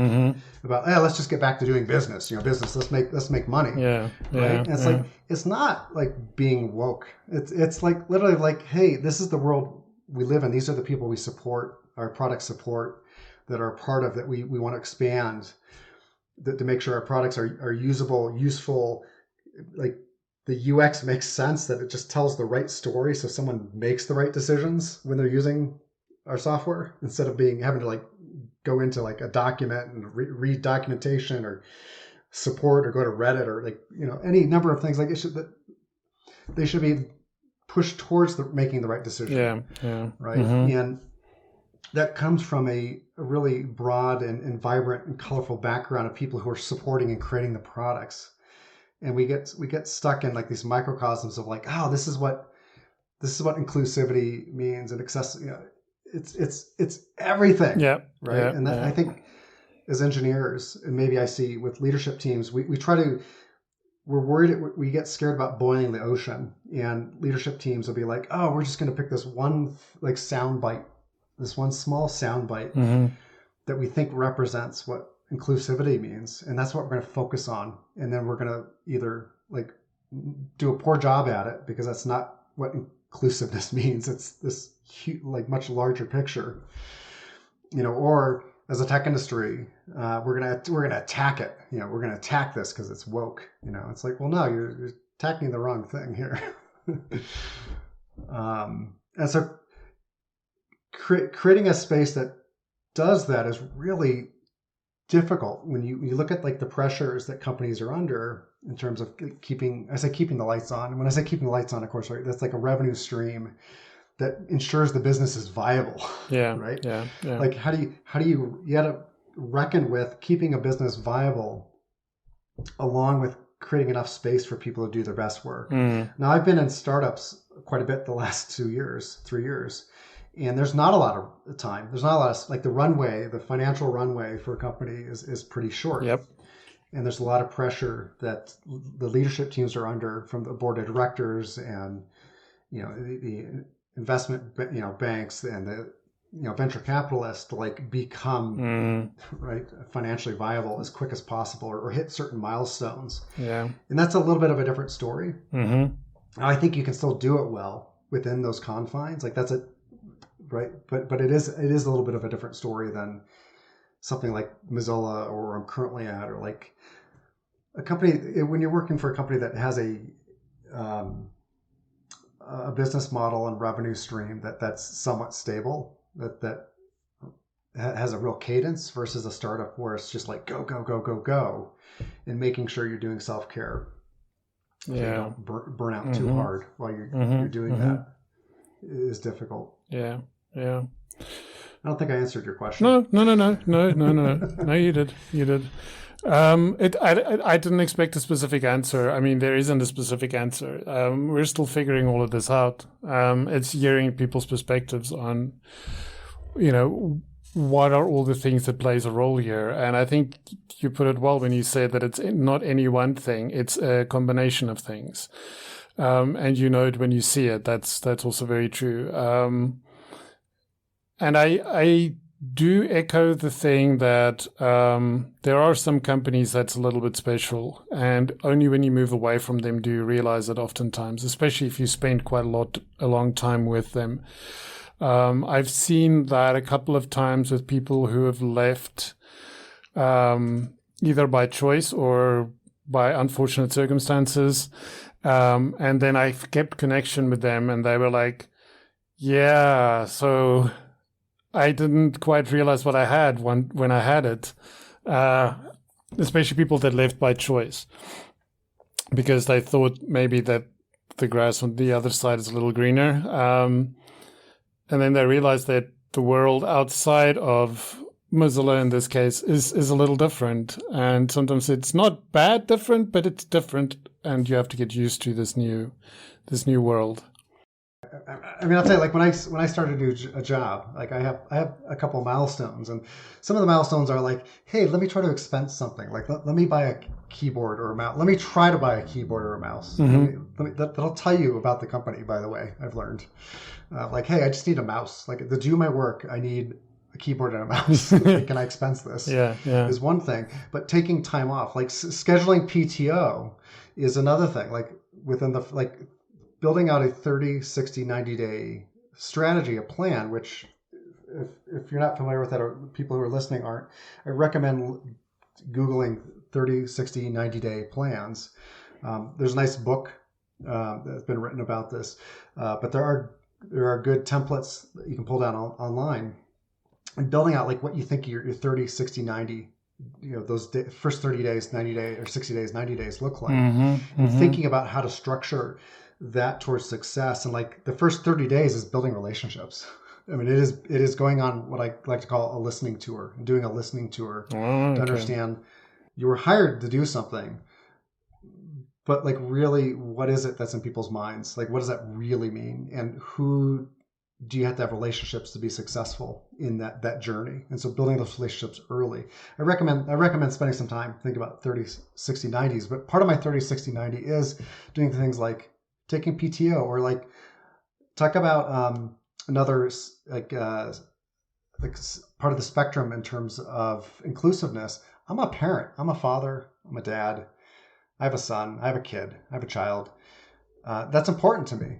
[SPEAKER 2] about, hey, let's just get back to doing business. Business. Let's make money.
[SPEAKER 1] Yeah.
[SPEAKER 2] Right. And it's like, it's not like being woke. It's like literally like, hey, this is the world we live in. These are the people we support, our products support, that are part of that. We want to expand to make sure our products are usable, useful. Like, the UX makes sense, that it just tells the right story, so someone makes the right decisions when they're using our software, instead of having to like go into like a document and read documentation or support or go to Reddit or like any number of things. Like, they should be pushed towards making the right decision.
[SPEAKER 1] Yeah.
[SPEAKER 2] Right. And that comes from a really broad and vibrant and colorful background of people who are supporting and creating the products. And we get stuck in like these microcosms of like, oh, this is what inclusivity means, and it's everything.
[SPEAKER 1] Yeah.
[SPEAKER 2] Right.
[SPEAKER 1] Yeah,
[SPEAKER 2] and that, I think as engineers, and maybe I see with leadership teams, we're worried, we get scared about boiling the ocean, and leadership teams will be like, oh, we're just going to pick this one like sound bite, this one small sound bite that we think represents what inclusivity means, and that's what we're going to focus on. And then we're going to either like do a poor job at it, because that's not what inclusiveness means. It's this huge, like much larger picture, or as a tech industry, we're gonna attack it. We're gonna attack this because it's woke. It's like, well, no, you're attacking the wrong thing here. And so creating a space that does that is really difficult when you look at like the pressures that companies are under in terms of keeping the lights on. And when I say keeping the lights on, of course, right, that's like a revenue stream that ensures the business is viable.
[SPEAKER 1] Yeah.
[SPEAKER 2] Right.
[SPEAKER 1] Yeah.
[SPEAKER 2] Like, how do you got to reckon with keeping a business viable along with creating enough space for people to do their best work. Now, I've been in startups quite a bit the last 3 years. And there's not a lot of time. There's not a lot of, like, the financial runway for a company is pretty short.
[SPEAKER 1] Yep.
[SPEAKER 2] And there's a lot of pressure that the leadership teams are under from the board of directors and, the investment, banks and the, venture capitalists to like become right financially viable as quick as possible or hit certain milestones. Yeah. And that's a little bit of a different story. I think you can still do it well within those confines. Like, that's right. But it is a little bit of a different story than something like Mozilla or where I'm currently at, or like a company, when you're working for a company that has a business model and revenue stream that's somewhat stable, that has a real cadence, versus a startup where it's just like go, and making sure you're doing self-care. Yeah. So you don't burn out too hard while you're doing that is difficult. Yeah. I don't think I answered your question.
[SPEAKER 1] No. No, you did. I didn't expect a specific answer. I mean, there isn't a specific answer. We're still figuring all of this out. It's hearing people's perspectives on what are all the things that plays a role here? And I think you put it well when you say that it's not any one thing; it's a combination of things. And you know it when you see it. That's also very true. And I do echo the thing that there are some companies that's a little bit special, and only when you move away from them do you realize it oftentimes, especially if you spend quite a long time with them. I've seen that a couple of times with people who have left either by choice or by unfortunate circumstances. And then I kept connection with them and they were like, yeah, so I didn't quite realize what I had when I had it, especially people that left by choice because they thought maybe that the grass on the other side is a little greener. And then they realized that the world outside of Mozilla in this case is a little different. And sometimes it's not bad different, but it's different. And you have to get used to this new world.
[SPEAKER 2] I mean, I'll tell you, like when I started to do a job, like I have a couple of milestones, and some of the milestones are like, hey, let me try to expense something. Like let me buy a keyboard or a mouse. Let me try to buy a keyboard or a mouse.
[SPEAKER 1] Mm-hmm.
[SPEAKER 2] That'll tell you about the company, by the way. I've learned, like, hey, I just need a mouse. Like to do my work, I need a keyboard and a mouse. Can I expense this?
[SPEAKER 1] Yeah.
[SPEAKER 2] Is one thing, but taking time off, like scheduling PTO, is another thing. Like within the building out a 30, 60, 90-day strategy, a plan, which if you're not familiar with that or people who are listening aren't, I recommend Googling 30, 60, 90-day plans. There's a nice book that's been written about this, but there are good templates that you can pull down online and building out like what you think your 30, 60, 90, those first 30 days, 90 days, or 60 days, 90 days look like. And thinking about how to structure that towards success. And like the first 30 days is building relationships. I mean, it is going on what I like to call a listening tour, doing a listening tour to understand you were hired to do something, but like really, what is it that's in people's minds? Like, what does that really mean? And who do you have to have relationships to be successful in that journey? And so building those relationships early. I recommend spending some time thinking about 30, 60, 90s, but part of my 30, 60, 90 is doing things like taking PTO or like talk about another like part of the spectrum in terms of inclusiveness. I'm a parent. I'm a father. I'm a dad. I have a son. I have a kid. I have a child. That's important to me.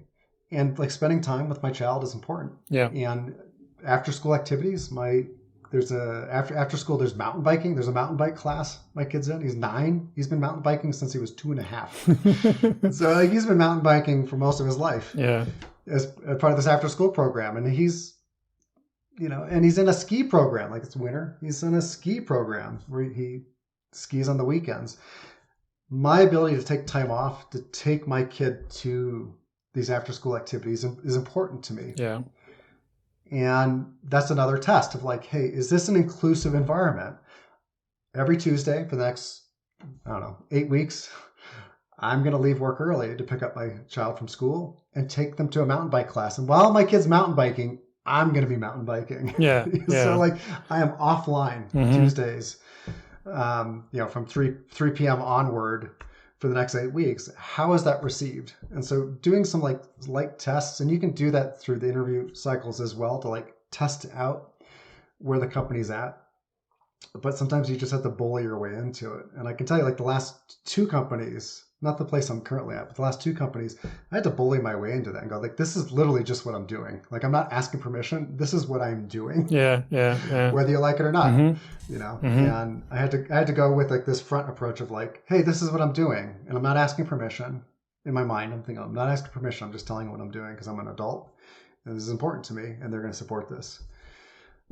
[SPEAKER 2] And like spending time with my child is important.
[SPEAKER 1] Yeah.
[SPEAKER 2] And after school activities, there's there's mountain biking. There's a mountain bike class my kid's in. He's 9. He's been mountain biking since he was 2.5. So like, he's been mountain biking for most of his life.
[SPEAKER 1] Yeah.
[SPEAKER 2] As part of this after school program. And he's in a ski program. Like it's winter. He's in a ski program where he skis on the weekends. My ability to take time off to take my kid to these after school activities is important to me.
[SPEAKER 1] Yeah.
[SPEAKER 2] And that's another test of like, hey, is this an inclusive environment? Every Tuesday for the next, 8 weeks, I'm going to leave work early to pick up my child from school and take them to a mountain bike class. And while my kid's mountain biking, I'm going to be mountain biking.
[SPEAKER 1] Yeah.
[SPEAKER 2] So like I am offline Tuesdays, from 3 p.m. onward for the next 8 weeks. How is that received? And so doing some like light tests, and you can do that through the interview cycles as well to like test out where the company's at. But sometimes you just have to bully your way into it. And I can tell you like the last 2 companies, not the place I'm currently at, but the last 2 companies, I had to bully my way into that and go like, this is literally just what I'm doing. Like I'm not asking permission. This is what I'm doing.
[SPEAKER 1] Yeah.
[SPEAKER 2] Whether you like it or not, and I had to go with like this front approach of like, hey, this is what I'm doing. And I'm not asking permission. In my mind, I'm thinking, I'm not asking permission. I'm just telling you what I'm doing because I'm an adult and this is important to me and they're going to support this.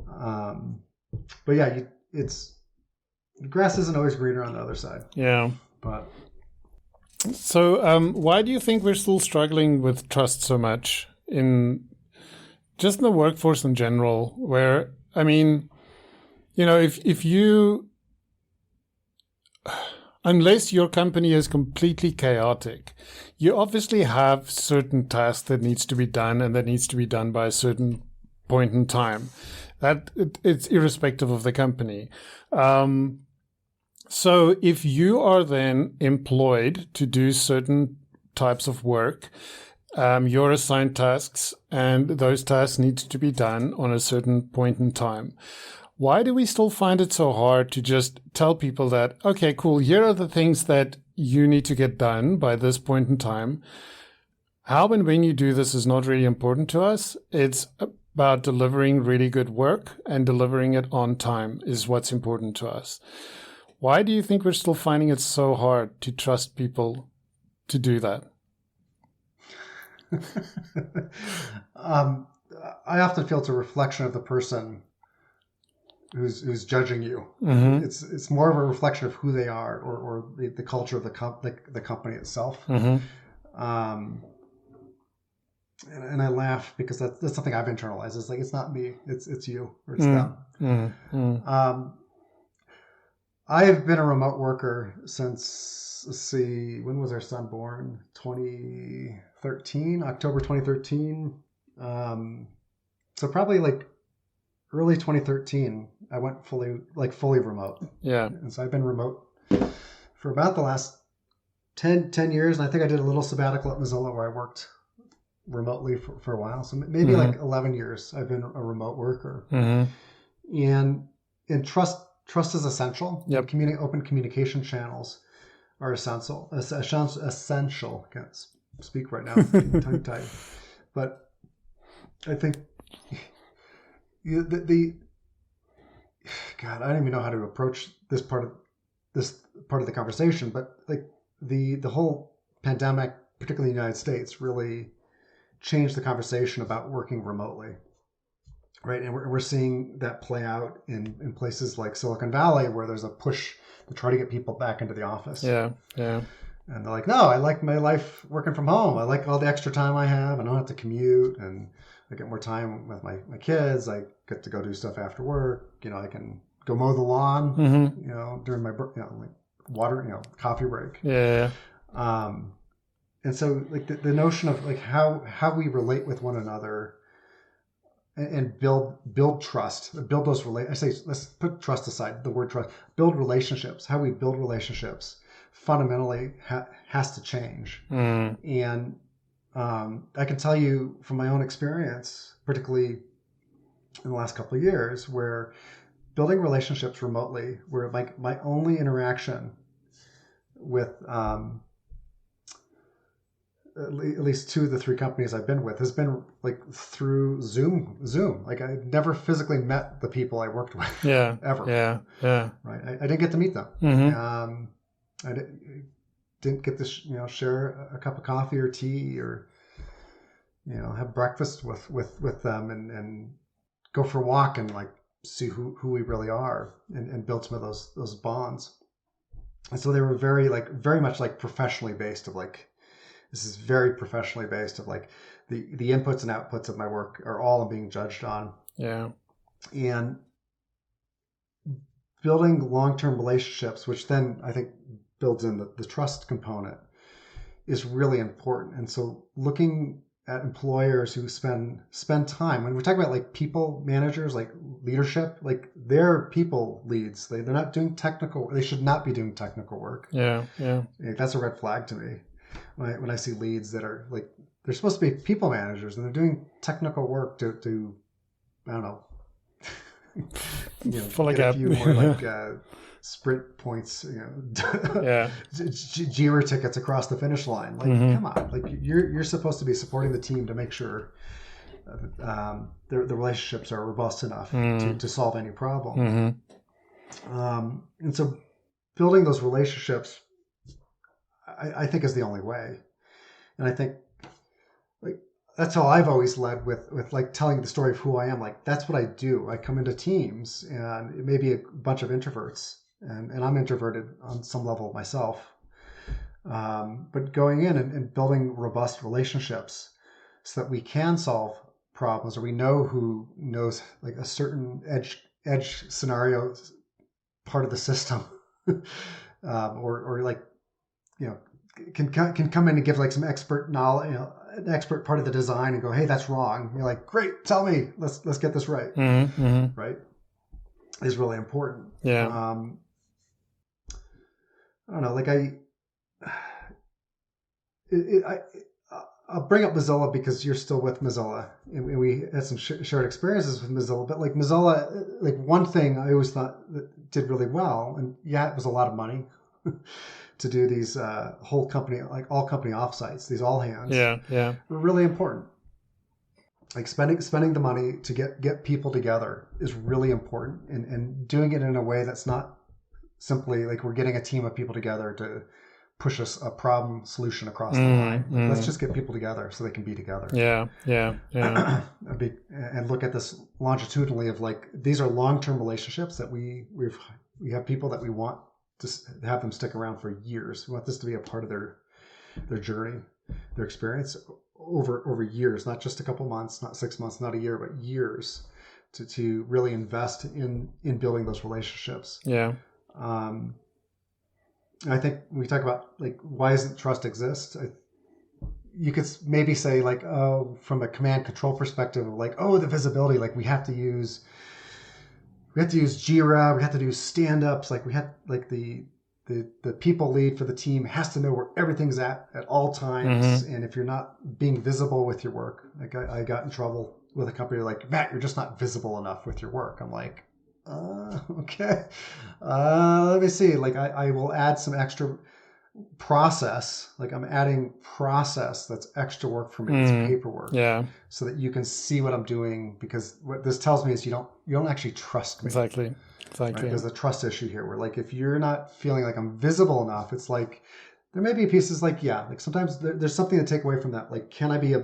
[SPEAKER 2] But yeah, the grass isn't always greener on the other side.
[SPEAKER 1] Yeah.
[SPEAKER 2] But
[SPEAKER 1] so why do you think we're still struggling with trust so much in the workforce in general? Where, I mean, if you, unless your company is completely chaotic, you obviously have certain tasks that needs to be done and that needs to be done by a certain point in time. It's irrespective of the company. So if you are then employed to do certain types of work, you're assigned tasks, and those tasks need to be done on a certain point in time. Why do we still find it so hard to just tell people that, okay, cool, here are the things that you need to get done by this point in time. How and when you do this is not really important to us. It's about delivering really good work, and delivering it on time is what's important to us. Why do you think we're still finding it so hard to trust people to do that?
[SPEAKER 2] I often feel it's a reflection of the person who's judging you.
[SPEAKER 1] Mm-hmm.
[SPEAKER 2] It's more of a reflection of who they are, or the culture of the company itself.
[SPEAKER 1] Mm-hmm.
[SPEAKER 2] And I laugh because that's something I've internalized. It's like, it's not me, it's you, or it's them.
[SPEAKER 1] Mm-hmm.
[SPEAKER 2] I have been a remote worker since, let's see, when was our son born? 2013, October 2013. So probably like early 2013, I went fully remote.
[SPEAKER 1] Yeah.
[SPEAKER 2] And so I've been remote for about the last 10 years. And I think I did a little sabbatical at Mozilla where I worked remotely for a while. So maybe like 11 years I've been a remote worker. And trust is essential.
[SPEAKER 1] Yep.
[SPEAKER 2] Open communication channels are essential. Essential. I can't speak right now. I'm tongue tied. But I think God, I don't even know how to approach this part of the conversation. But like the whole pandemic, particularly in the United States, really changed the conversation about working remotely. Right. And we're seeing that play out in places like Silicon Valley, where there's a push to try to get people back into the office.
[SPEAKER 1] Yeah. Yeah.
[SPEAKER 2] And they're like, no, I like my life working from home. I like all the extra time I have. I don't have to commute, and I get more time with my kids. I get to go do stuff after work. I can go mow the lawn, during my, like water, coffee break.
[SPEAKER 1] Yeah.
[SPEAKER 2] And so like the notion of like how we relate with one another and build trust, build those I say, let's put trust aside, the word trust, build relationships. How we build relationships fundamentally has to change. And I can tell you from my own experience, particularly in the last couple of years, where building relationships remotely, where my only interaction with at least 2 of the 3 companies I've been with has been like through Zoom. Like I never physically met the people I worked with.
[SPEAKER 1] Yeah.
[SPEAKER 2] Ever.
[SPEAKER 1] Yeah. Yeah.
[SPEAKER 2] Right. I didn't get to meet them. I didn't get to share a cup of coffee or tea, or have breakfast with them, and go for a walk and like see who we really are, and build some of those bonds. And so they were very much like professionally based, of like, this is very professionally based, of like the inputs and outputs of my work are all I'm being judged on.
[SPEAKER 1] Yeah.
[SPEAKER 2] And building long-term relationships, which then I think builds in the trust component, is really important. And so looking at employers who spend time, when we're talking about like people managers, like leadership, like they're people leads. They're not doing technical. They should not be doing technical work.
[SPEAKER 1] Yeah. Yeah.
[SPEAKER 2] That's a red flag to me. When I see leads that are like, they're supposed to be people managers and they're doing technical work to I don't know, get a few more like sprint points,
[SPEAKER 1] Yeah.
[SPEAKER 2] Jira tickets across the finish line. Like, come on, like you're supposed to be supporting the team to make sure the relationships are robust enough to solve any problem. And so building those relationships, I think, is the only way. And I think like that's how I've always led with like telling the story of who I am. Like, that's what I do. I come into teams, and it may be a bunch of introverts, and I'm introverted on some level myself. But going in and building robust relationships so that we can solve problems, or we know who knows like a certain edge scenario part of the system, or like, can come in and give like some expert knowledge, an expert part of the design and go, hey, that's wrong. You're like, great, tell me, let's get this right. Right? Is really important.
[SPEAKER 1] Yeah.
[SPEAKER 2] I don't know, like I'll bring up Mozilla because you're still with Mozilla, and we had some shared experiences with Mozilla. But like Mozilla, like one thing I always thought that did really well, and yeah, it was a lot of money to do these whole company, like all company offsites, these all hands.
[SPEAKER 1] Yeah.
[SPEAKER 2] Were really important. Like spending the money to get people together is really important, and doing it in a way that's not simply like we're getting a team of people together to push us a problem solution across the line. Like, let's just get people together so they can be together.
[SPEAKER 1] Yeah.
[SPEAKER 2] And look at this longitudinally of like, these are long-term relationships that we have people that we want to have them stick around for years. We want this to be a part of their journey, their experience over years, not just a couple months, not 6 months, not a year, but years to really invest in building those relationships.
[SPEAKER 1] Yeah.
[SPEAKER 2] I think we talk about like, why doesn't trust exist? You could maybe say like, oh, from a command control perspective, like, oh, the visibility, like we have to use Jira, we have to do stand-ups, like we have like the people lead for the team has to know where everything's at all times. And if you're not being visible with your work, like I got in trouble with a company like, Matt, you're just not visible enough with your work. I'm like, okay. Let me see. Like I will add some extra process. Like I'm adding process that's extra work for me. It's paperwork.
[SPEAKER 1] Yeah.
[SPEAKER 2] So that you can see what I'm doing, because what this tells me is you don't actually trust me.
[SPEAKER 1] Exactly.
[SPEAKER 2] Right? There's a trust issue here where like, if you're not feeling like I'm visible enough, it's like, there may be pieces like, yeah, like sometimes there's something to take away from that. Like, can I be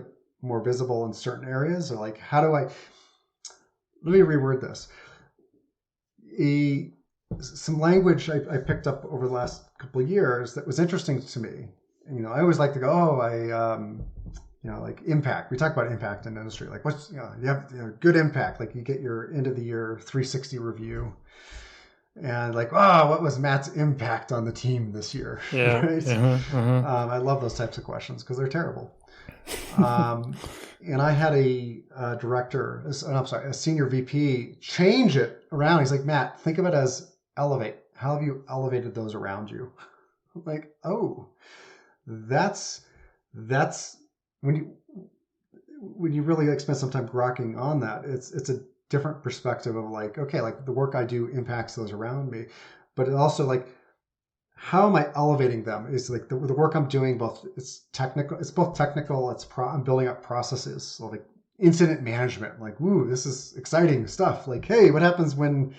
[SPEAKER 2] more visible in certain areas? Or like, let me reword this. Some language I picked up over the last couple of years that was interesting to me. And, I always like to go, like impact. We talk about impact in industry. Like what's, you have good impact. Like you get your end of the year 360 review. And like, what was Matt's impact on the team this year?
[SPEAKER 1] Yeah.
[SPEAKER 2] Right? I love those types of questions because they're terrible. And I had a a senior VP change it around. He's like, Matt, think of it as elevate. How have you elevated those around you? I'm like, oh, that's when you really like spend some time grokking on that. It's a different perspective of like, okay, like the work I do impacts those around me, but it also like, how am I elevating them? Is like the work I'm doing, it's both technical. I'm building up processes. So like incident management, like, ooh, this is exciting stuff. Like, hey, what happens when,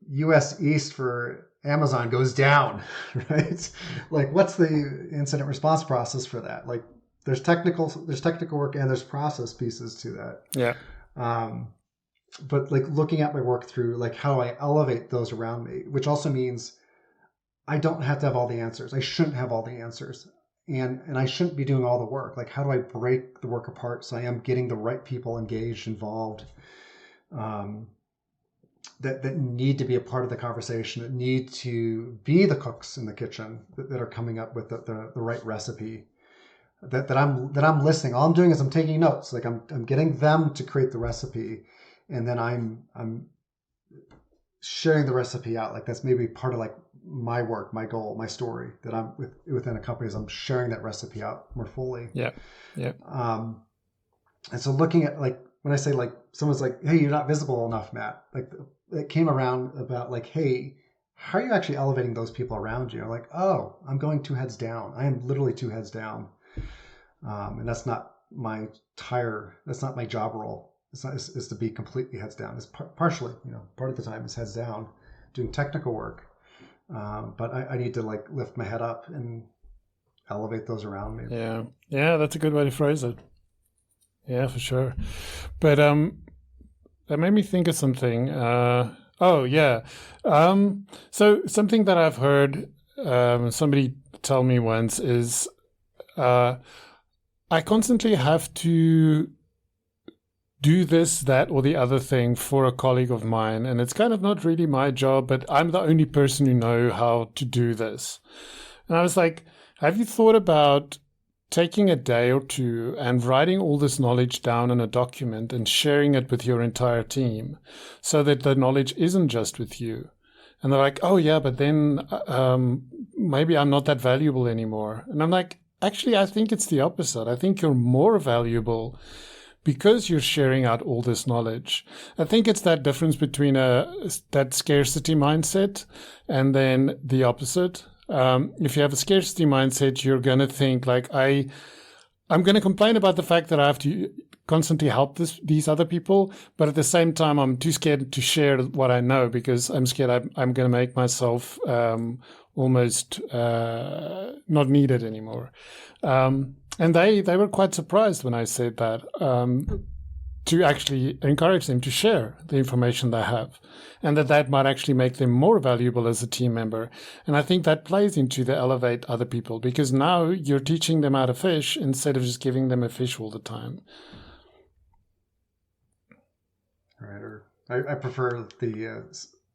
[SPEAKER 2] US East for Amazon goes down, right? Like, what's the incident response process for that? Like, there's technical work and there's process pieces to that.
[SPEAKER 1] Yeah.
[SPEAKER 2] But like looking at my work through like how do I elevate those around me, which also means I don't have to have all the answers. I shouldn't have all the answers, and I shouldn't be doing all the work. Like, how do I break the work apart so I am getting the right people engaged, involved, that need to be a part of the conversation, that need to be the cooks in the kitchen that are coming up with the right recipe. That I'm listening. All I'm doing is I'm taking notes. Like I'm getting them to create the recipe, and then I'm sharing the recipe out. Like that's maybe part of like my work, my goal, my story that I'm within a company, is I'm sharing that recipe out more fully.
[SPEAKER 1] Yeah.
[SPEAKER 2] And so looking at like when I say like someone's like, hey, you're not visible enough, Matt. Like it came around about like, hey, how are you actually elevating those people around you? I'm like, oh, I'm going 2 heads down. I am literally 2 heads down. And that's not my job role. It's to be completely heads down. It's partially, part of the time is heads down doing technical work. But I need to like lift my head up and elevate those around me.
[SPEAKER 1] Yeah, that's a good way to phrase it. Yeah, for sure. But that made me think of something. So something that I've heard somebody tell me once is I constantly have to do this, that, or the other thing for a colleague of mine. And it's kind of not really my job, but I'm the only person who know how to do this. And I was like, have you thought about taking a day or two and writing all this knowledge down in a document and sharing it with your entire team so that the knowledge isn't just with you. And they're like, oh, yeah, but then maybe I'm not that valuable anymore. And I'm like, actually, I think it's the opposite. I think you're more valuable because you're sharing out all this knowledge. I think it's that difference between that scarcity mindset and then the opposite. If you have a scarcity mindset, you're going to think like, I'm going to complain about the fact that I have to constantly help these other people, but at the same time, I'm too scared to share what I know because I'm scared I'm going to make myself almost not needed anymore. And they were quite surprised when I said that, to actually encourage them to share the information they have, and that might actually make them more valuable as a team member. And I think that plays into the elevate other people, because now you're teaching them how to fish instead of just giving them a fish all the time.
[SPEAKER 2] Right. Or I prefer the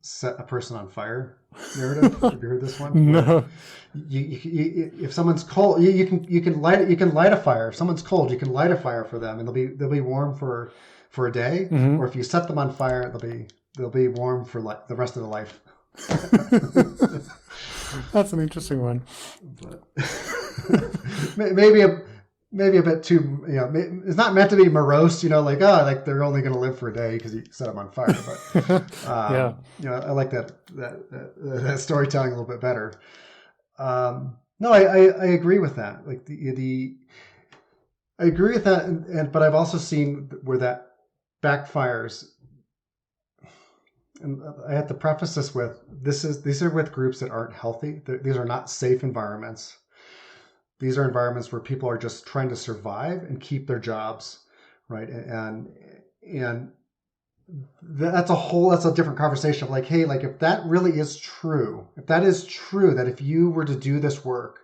[SPEAKER 2] set a person on fire narrative. Have you heard this one?
[SPEAKER 1] No.
[SPEAKER 2] If someone's cold, you can light a fire. If someone's cold, you can light a fire for them, and they'll be warm for a day.
[SPEAKER 1] Mm-hmm.
[SPEAKER 2] Or if you set them on fire, they'll be warm for the rest of their life.
[SPEAKER 1] That's an interesting one.
[SPEAKER 2] But maybe a bit too, it's not meant to be morose, like they're only going to live for a day because you set them on fire. But
[SPEAKER 1] yeah,
[SPEAKER 2] I like that storytelling a little bit better. No, I agree with that. Like I agree with that, but I've also seen where that backfires. And I have to preface this with these are with groups that aren't healthy. These are not safe environments. These are environments where people are just trying to survive and keep their jobs, right? And that's a different conversation of like, hey, like if that really is true, that if you were to do this work,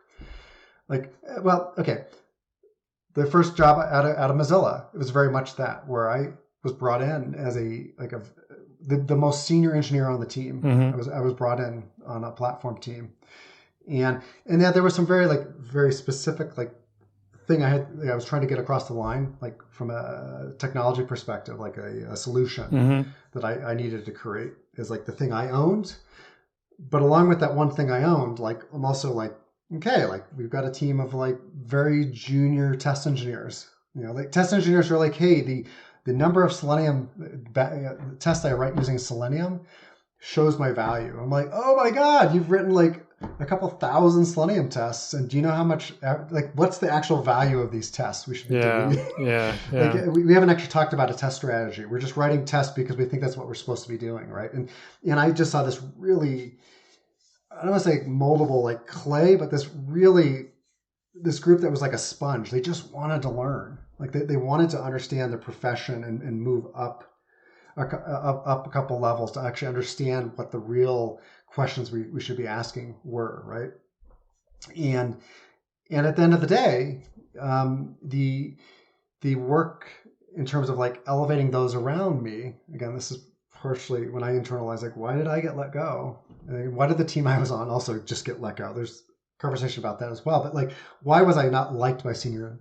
[SPEAKER 2] like, well, okay, the first job out of Mozilla, it was very much that, where I was brought in as the most senior engineer on the team.
[SPEAKER 1] Mm-hmm.
[SPEAKER 2] I was brought in on a platform team. And then there was some very specific thing I was trying to get across the line, like from a technology perspective, like a solution
[SPEAKER 1] mm-hmm.
[SPEAKER 2] that I needed to create is like the thing I owned. But along with that one thing I owned, like I'm also like, okay, like we've got a team of like very junior test engineers. Like test engineers are like, hey, the number of Selenium tests I write using Selenium shows my value. I'm like, oh my God, you've written like a couple thousand Selenium tests, and do you know how much, like, what's the actual value of these tests we should be doing?
[SPEAKER 1] Yeah.
[SPEAKER 2] Like, we haven't actually talked about a test strategy. We're just writing tests because we think that's what we're supposed to be doing, right? And I just saw this really, I don't want to say moldable like clay, but this group that was like a sponge. They just wanted to learn. Like they wanted to understand their profession and move up a couple levels to actually understand what the real questions we should be asking were, right? And at the end of the day, the work in terms of like elevating those around me, again, this is partially when I internalize, like, why did I get let go? And why did the team I was on also just get let go? There's conversation about that as well. But like, why was I not liked by senior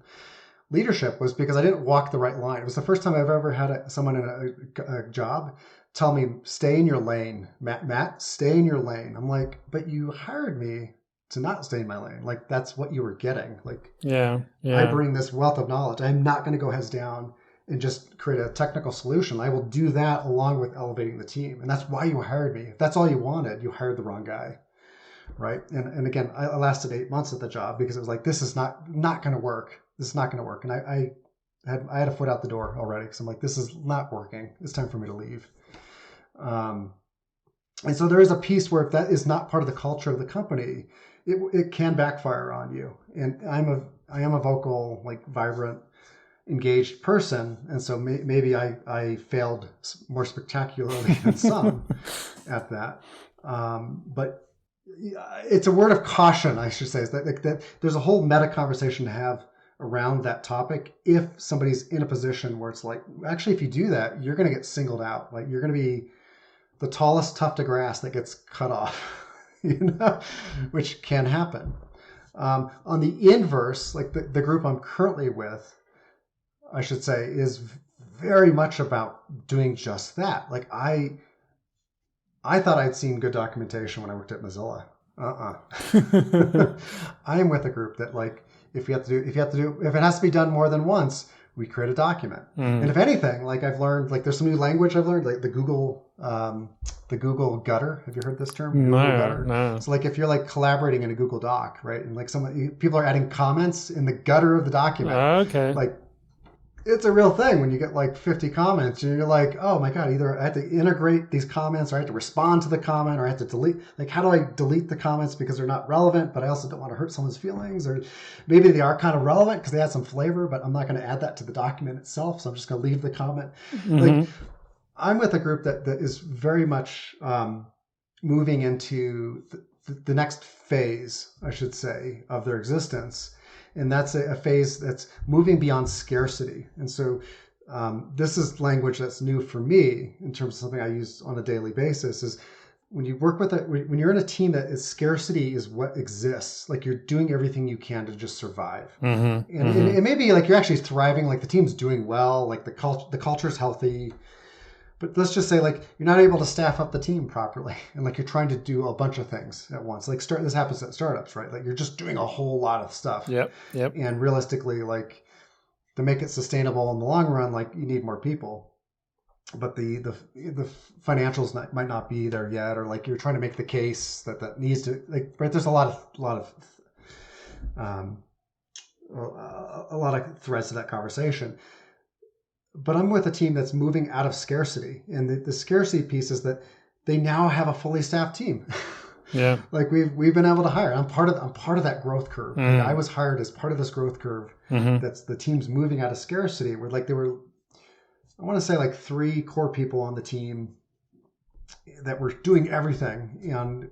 [SPEAKER 2] leadership? Was because I didn't walk the right line. It was the first time I've ever had someone in a job tell me, stay in your lane, Matt, stay in your lane. I'm like, but you hired me to not stay in my lane. Like, that's what you were getting. Like,
[SPEAKER 1] yeah.
[SPEAKER 2] I bring this wealth of knowledge. I'm not going to go heads down and just create a technical solution. I will do that along with elevating the team. And that's why you hired me. If that's all you wanted, you hired the wrong guy. Right. And again, I lasted 8 months at the job because it was like, this is not going to work. This is not going to work. And I had a foot out the door already because I'm like, this is not working. It's time for me to leave. And so there is a piece where if that is not part of the culture of the company, it can backfire on you. And I am a vocal, like vibrant, engaged person. And so maybe I failed more spectacularly than some at that. But it's a word of caution, I should say, is that there's a whole meta conversation to have around that topic. If somebody's in a position where it's like, actually, if you do that, you're going to get singled out. Like you're going to be the tallest tuft of grass that gets cut off, which can happen. On the inverse, like the group I'm currently with, I should say, is very much about doing just that. Like I thought I'd seen good documentation when I worked at Mozilla. I am with a group that, like, if it has to be done more than once, we create a document. And if anything, like I've learned, like there's some new language I've learned, like the Google gutter. Have you heard this term? Google gutter.
[SPEAKER 1] No.
[SPEAKER 2] So like if you're like collaborating in a Google Doc, right, and like people are adding comments in the gutter of the document.
[SPEAKER 1] Okay.
[SPEAKER 2] Like it's a real thing when you get like 50 comments and you're like, oh my God, either I have to integrate these comments or I have to respond to the comment or I have to delete. Like, how do I delete the comments because they're not relevant, but I also don't want to hurt someone's feelings? Or maybe they are kind of relevant because they add some flavor, but I'm not going to add that to the document itself. So I'm just going to leave the comment. Like, I'm with a group that is very much moving into the next phase, I should say, of their existence. And that's a phase that's moving beyond scarcity. And so this is language that's new for me in terms of something I use on a daily basis, is when you work with it, when you're in a team that is scarcity is what exists, like you're doing everything you can to just survive. And it may be like you're actually thriving, like the team's doing well, like the culture's healthy. But let's just say, like, you're not able to staff up the team properly, and like you're trying to do a bunch of things at once. Like this happens at startups, right? Like you're just doing a whole lot of stuff.
[SPEAKER 1] Yep.
[SPEAKER 2] And realistically, like to make it sustainable in the long run, like you need more people. But the financials might not be there yet, or like you're trying to make the case that needs to, like, right? There's a lot of threads to that conversation. But I'm with a team that's moving out of scarcity. And the scarcity piece is that they now have a fully staffed team.
[SPEAKER 1] Yeah.
[SPEAKER 2] Like we've been able to hire. I'm part of that growth curve. Like I was hired as part of this growth curve. That's the team's moving out of scarcity. Where like I want to say like 3 core people on the team that were doing everything. And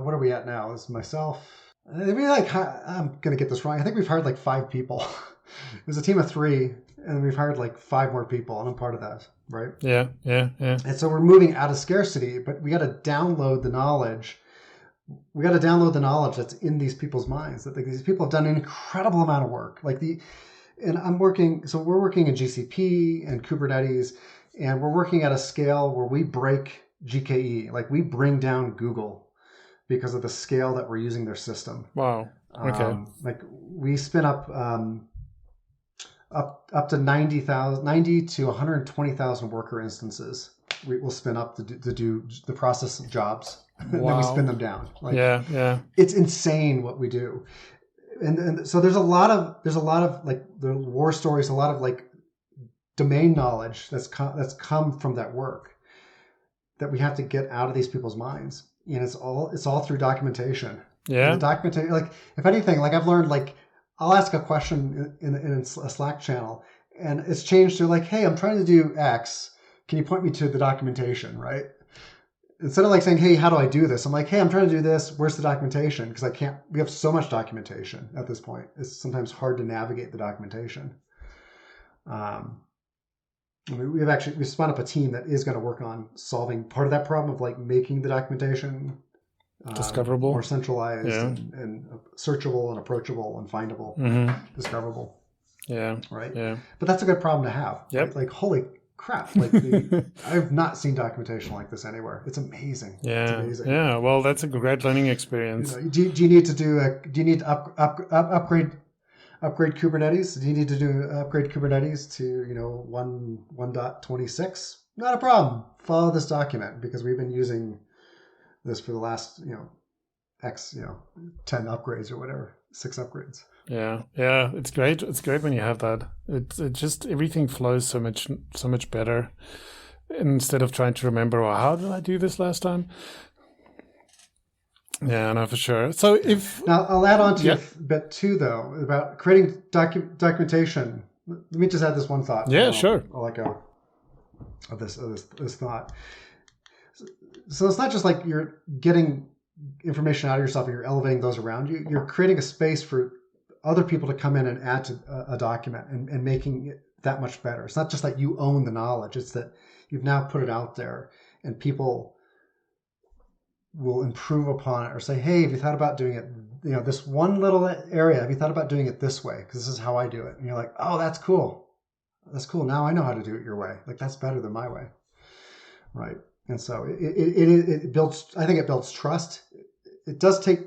[SPEAKER 2] what are we at now? Is myself. Maybe like I'm gonna get this wrong. I think we've hired like 5 people. It was a team of 3, and we've hired like 5 more people, and I'm part of that, right?
[SPEAKER 1] Yeah.
[SPEAKER 2] And so we're moving out of scarcity, but we got to download the knowledge. We got to download the knowledge that's in these people's minds. That these people have done an incredible amount of work. We're working in GCP and Kubernetes, and we're working at a scale where we break GKE, like we bring down Google because of the scale that we're using their system.
[SPEAKER 1] Wow. Okay.
[SPEAKER 2] Like we spin up to 90 to 120,000 worker instances. We will spin up to do the process jobs, and then we spin them down. Like,
[SPEAKER 1] yeah. It's
[SPEAKER 2] insane what we do, and so there's a lot of like the war stories, a lot of like domain knowledge that's come from that work that we have to get out of these people's minds, and it's all through documentation.
[SPEAKER 1] Yeah,
[SPEAKER 2] and the documentation, like if anything, like I've learned, like I'll ask a question in a Slack channel, and it's changed to like, hey, I'm trying to do X. Can you point me to the documentation, right? Instead of like saying, hey, how do I do this? I'm like, hey, I'm trying to do this. Where's the documentation? Because we have so much documentation at this point. It's sometimes hard to navigate the documentation. We've spun up a team that is going to work on solving part of that problem of like making the documentation
[SPEAKER 1] discoverable,
[SPEAKER 2] more centralized, and searchable and approachable and findable, discoverable.
[SPEAKER 1] Yeah.
[SPEAKER 2] Right.
[SPEAKER 1] Yeah.
[SPEAKER 2] But that's a good problem to have.
[SPEAKER 1] Yep.
[SPEAKER 2] Right? Like, holy crap! Like, I've not seen documentation like this anywhere. It's amazing.
[SPEAKER 1] Yeah.
[SPEAKER 2] It's amazing.
[SPEAKER 1] Yeah. Well, that's a great learning experience.
[SPEAKER 2] Do you need to upgrade Kubernetes? Do you need to upgrade Kubernetes to 1.26? Not a problem. Follow this document because we've been using this for the last 10 upgrades or whatever, 6 upgrades.
[SPEAKER 1] Yeah. It's great. It's great when you have that. It just everything flows so much better instead of trying to remember, well, how did I do this last time? Yeah, no, for sure. So
[SPEAKER 2] now I'll add on to a bit too, though, about creating documentation. Let me just add this one thought.
[SPEAKER 1] Yeah, sure.
[SPEAKER 2] I'll let go of this thought. So it's not just like you're getting information out of yourself and you're elevating those around you. You're creating a space for other people to come in and add to a document and making it that much better. It's not just that you own the knowledge. It's that you've now put it out there and people will improve upon it or say, hey, have you thought about doing it, this one little area, have you thought about doing it this way? Because this is how I do it. And you're like, oh, that's cool. That's cool. Now I know how to do it your way. Like, that's better than my way. Right. And so it builds, I think it builds trust. It does take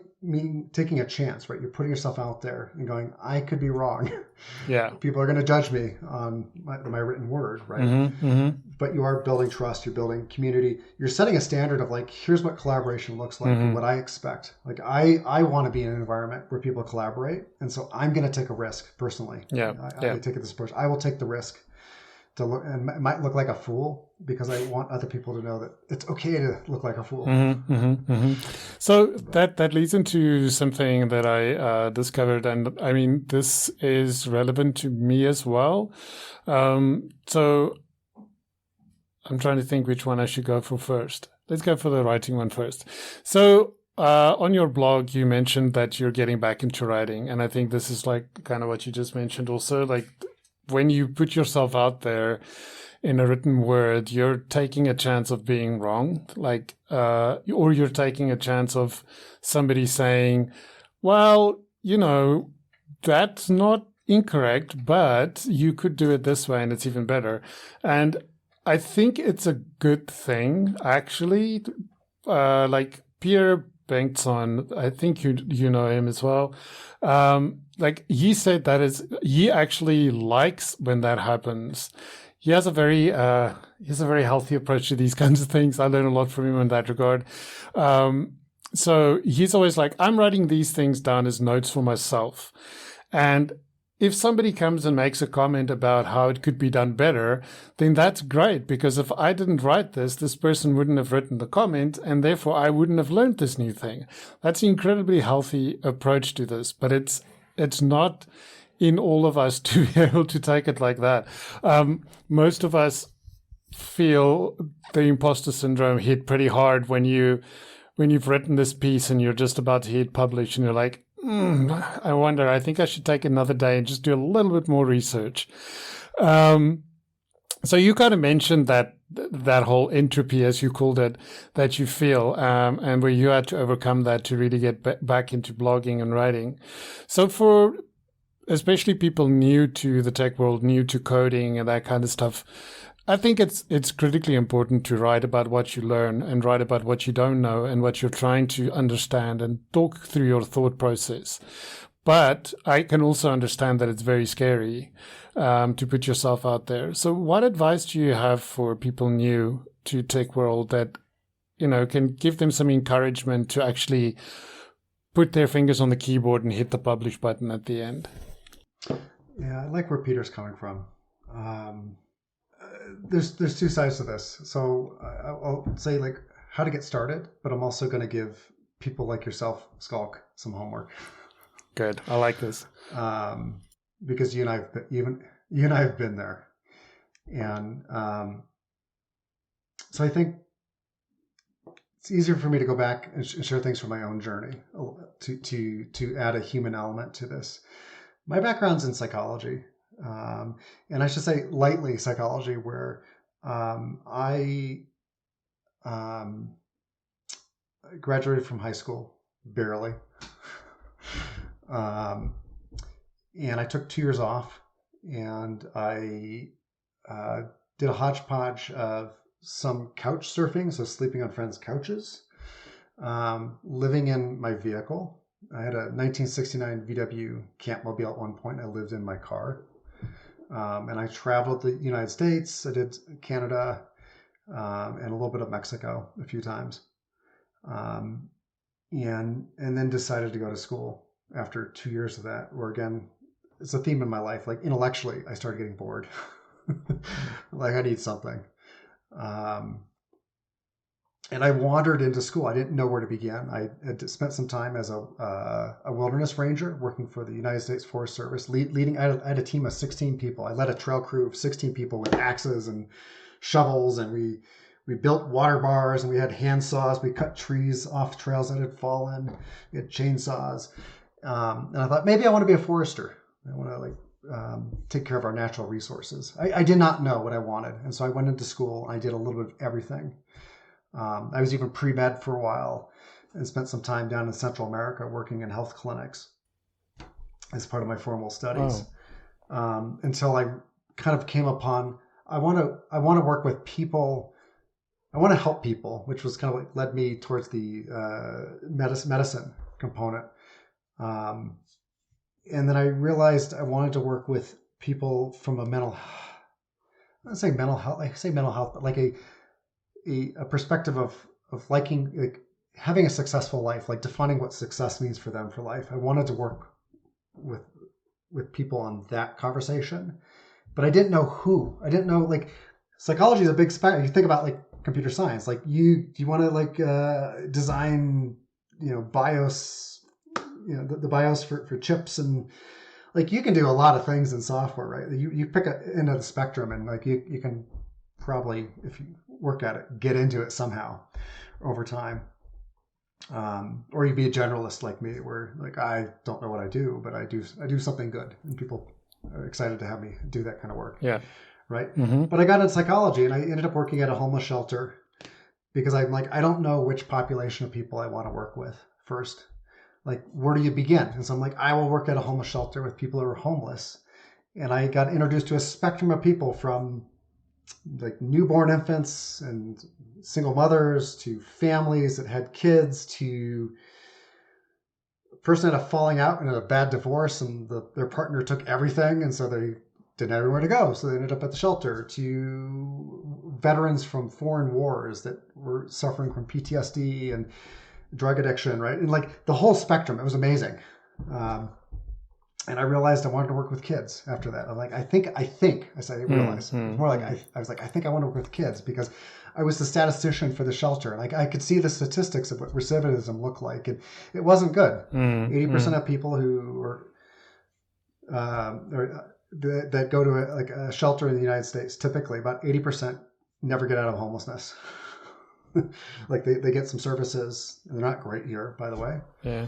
[SPEAKER 2] taking a chance, right? You're putting yourself out there and going, I could be wrong.
[SPEAKER 1] Yeah.
[SPEAKER 2] People are going to judge me on my written word, right? But you are building trust. You're building community. You're setting a standard of like, here's what collaboration looks like and what I expect. Like I want to be in an environment where people collaborate. And so I'm going to take a risk personally.
[SPEAKER 1] Yeah.
[SPEAKER 2] I take it this approach. I will take the risk to look, and it might look like a fool because I want other people to know that it's okay to look like a fool.
[SPEAKER 1] So that leads into something that I discovered, and I mean, this is relevant to me as well. So I'm trying to think which one I should go for first. Let's go for the writing one first. So on your blog, you mentioned that you're getting back into writing, and I think this is like kind of what you just mentioned also, like when you put yourself out there in a written word, you're taking a chance of being wrong, like, or you're taking a chance of somebody saying, well, that's not incorrect, but you could do it this way and it's even better. And I think it's a good thing, actually. Like Pierre Bengtson, I think you know him as well. Like he said he actually likes when that happens. He has a very healthy approach to these kinds of things. I learn a lot from him in that regard. So he's always like, I'm writing these things down as notes for myself. And if somebody comes and makes a comment about how it could be done better, then that's great, because if I didn't write this person wouldn't have written the comment, and therefore I wouldn't have learned this new thing. That's an incredibly healthy approach to this, but it's not in all of us to be able to take it like that. Most of us feel the imposter syndrome hit pretty hard when you've written this piece and you're just about to hit publish, and you're like, I think I should take another day and just do a little bit more research. So you kind of mentioned that whole entropy, as you called it, that you feel, and where you had to overcome that to really get back into blogging and writing. So for especially people new to the tech world, new to coding and that kind of stuff, I think it's critically important to write about what you learn and write about what you don't know and what you're trying to understand and talk through your thought process. But I can also understand that it's very scary to put yourself out there. So what advice do you have for people new to tech world that, can give them some encouragement to actually put their fingers on the keyboard and hit the publish button at the end?
[SPEAKER 2] Yeah, I like where Peter's coming from. There's two sides to this. So I'll say like how to get started, but I'm also going to give people like yourself, Skulk, some homework.
[SPEAKER 1] Good. I like this.
[SPEAKER 2] Because you and I have been there. And so I think it's easier for me to go back and share things from my own journey to add a human element to this. My background's in psychology. And I should say lightly psychology, where I graduated from high school, barely. And I took 2 years off, and I did a hodgepodge of some couch surfing, so sleeping on friends' couches, living in my vehicle. I had a 1969 VW Campmobile at one point. I lived in my car. And I traveled the United States. I did Canada and a little bit of Mexico a few times. And then decided to go to school after 2 years of that, where again, it's a theme in my life. Like intellectually, I started getting bored. Like I need something. And I wandered into school. I didn't know where to begin. I had spent some time as a wilderness ranger working for the United States Forest Service, leading. I had a team of 16 people. I led a trail crew of 16 people with axes and shovels, and we built water bars, and we had hand saws. We cut trees off trails that had fallen. We had chainsaws. And I thought, maybe I want to be a forester. I want to take care of our natural resources. I did not know what I wanted. And so I went into school. I did a little bit of everything. I was even pre-med for a while and spent some time down in Central America working in health clinics as part of my formal studies.
[SPEAKER 1] Wow.
[SPEAKER 2] Until I kind of came upon, I want to work with people. I want to help people, which was kind of what led me towards the medicine component. And then I realized I wanted to work with people from a mental, I don't say mental health, I say mental health, but like a perspective of liking, like having a successful life, like defining what success means for them for life. I wanted to work with people on that conversation, but I didn't know who. I didn't know, like, psychology is a big spectrum. You think about like computer science, like you want to like design, BIOS, the BIOS for chips, and like you can do a lot of things in software, right? You pick a end of the spectrum, and like you can probably, if you work at it, get into it somehow over time. Or you'd be a generalist like me, where like I don't know what I do, but I do something good, and people are excited to have me do that kind of work.
[SPEAKER 1] Yeah.
[SPEAKER 2] Right.
[SPEAKER 1] Mm-hmm.
[SPEAKER 2] But I got into psychology, and I ended up working at a homeless shelter because I'm like, I don't know which population of people I want to work with first. Like, where do you begin? And so I'm like, I will work at a homeless shelter with people who are homeless. And I got introduced to a spectrum of people, from like newborn infants and single mothers to families that had kids to a person had a falling out and a bad divorce, and their partner took everything, and so they didn't have anywhere to go, so they ended up at the shelter, to veterans from foreign wars that were suffering from PTSD and drug addiction, right? And like the whole spectrum. It was amazing. And I realized I wanted to work with kids after that. I'm like, I realized. It was more like, I was like, I think I want to work with kids, because I was the statistician for the shelter. Like I could see the statistics of what recidivism looked like. And it wasn't good. 80% of people who were, that go to a shelter in the United States, typically about 80% never get out of homelessness. Like they get some services. They're not great here, by the way.
[SPEAKER 1] Yeah.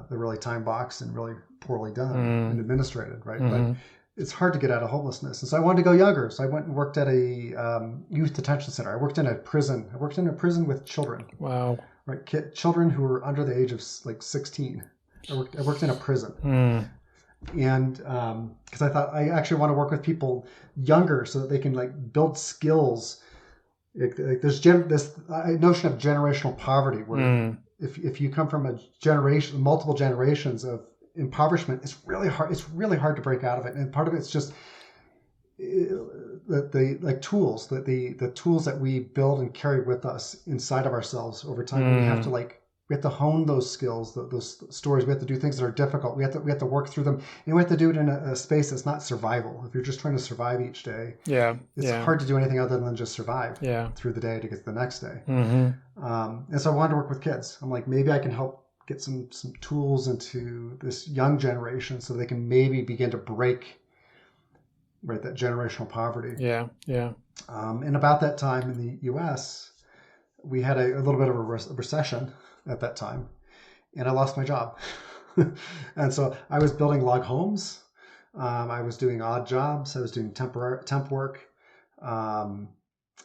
[SPEAKER 2] They're really time boxed and really poorly done and administrated, right? But it's hard to get out of homelessness. And so I wanted to go younger. So I went and worked at a youth detention center. I worked in a prison. I worked in a prison with children.
[SPEAKER 1] Wow.
[SPEAKER 2] Right, children who were under the age of like 16. I worked in a prison. And because I thought I actually want to work with people younger so that they can like build skills. Like there's this notion of generational poverty, where if you come from a generation, multiple generations of impoverishment, it's really hard. It's really hard to break out of it. And part of it's just the like tools, the tools that we build and carry with us inside of ourselves over time. We have to hone those skills, those stories. We have to do things that are difficult. We have to work through them, and we have to do it in a space that's not survival. If you're just trying to survive each day, it's hard to do anything other than just survive through the day to get to the next day. And so I wanted to work with kids. I'm like, maybe I can help get some tools into this young generation so they can maybe begin to break that generational poverty. And about that time in the U.S., we had a little bit of a recession at that time, and I lost my job. And so I was building log homes. I was doing odd jobs. I was doing temp work. And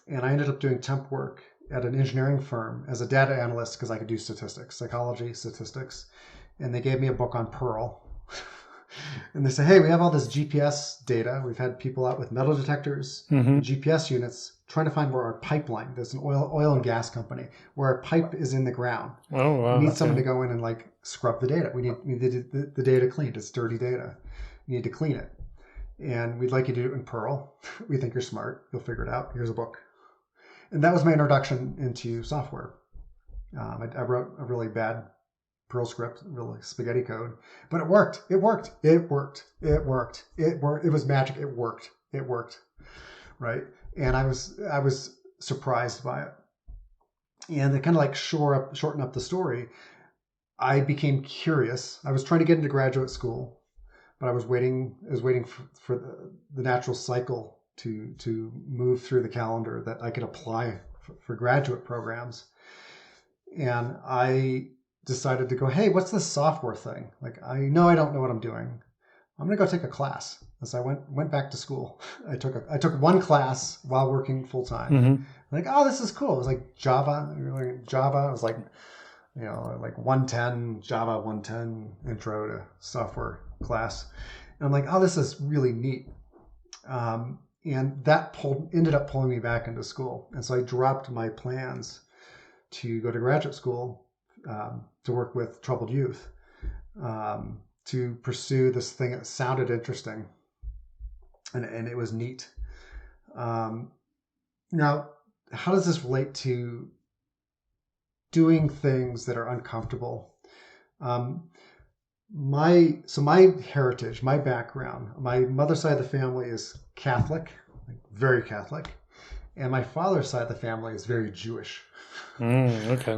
[SPEAKER 2] I ended up doing temp work at an engineering firm as a data analyst, because I could do psychology, statistics. And they gave me a book on Perl. And they said, hey, we have all this GPS data. We've had people out with metal detectors, GPS units, trying to find where our pipeline, there's an oil and gas company, where our pipe is in the ground.
[SPEAKER 1] Oh, wow.
[SPEAKER 2] We need someone to go in and like scrub the data. We need the data cleaned. It's dirty data. You need to clean it. And we'd like you to do it in Perl. We think you're smart. You'll figure it out. Here's a book. And that was my introduction into software. I wrote a really bad Perl script, really spaghetti code, but it worked. It worked. It worked. It worked. It worked. It was magic. It worked. It worked. Right. And I was surprised by it. And to kind of like shorten up the story, I became curious. I was trying to get into graduate school, but I was waiting for the natural cycle to move through the calendar that I could apply for graduate programs. And I decided to go, hey, what's this software thing? Like, I know I don't know what I'm doing. I'm going to go take a class. And so I went back to school. I took one class while working full time.
[SPEAKER 1] Mm-hmm.
[SPEAKER 2] Like, oh, this is cool. It was like Java. It was like, like 110, Java 110 intro to software class. And I'm like, oh, this is really neat. And that ended up pulling me back into school. And so I dropped my plans to go to graduate school to work with troubled youth, to pursue this thing that sounded interesting. And it was neat. Now, how does this relate to doing things that are uncomfortable? My heritage, my background, my mother's side of the family is Catholic, like very Catholic, and my father's side of the family is very Jewish.
[SPEAKER 1] Okay.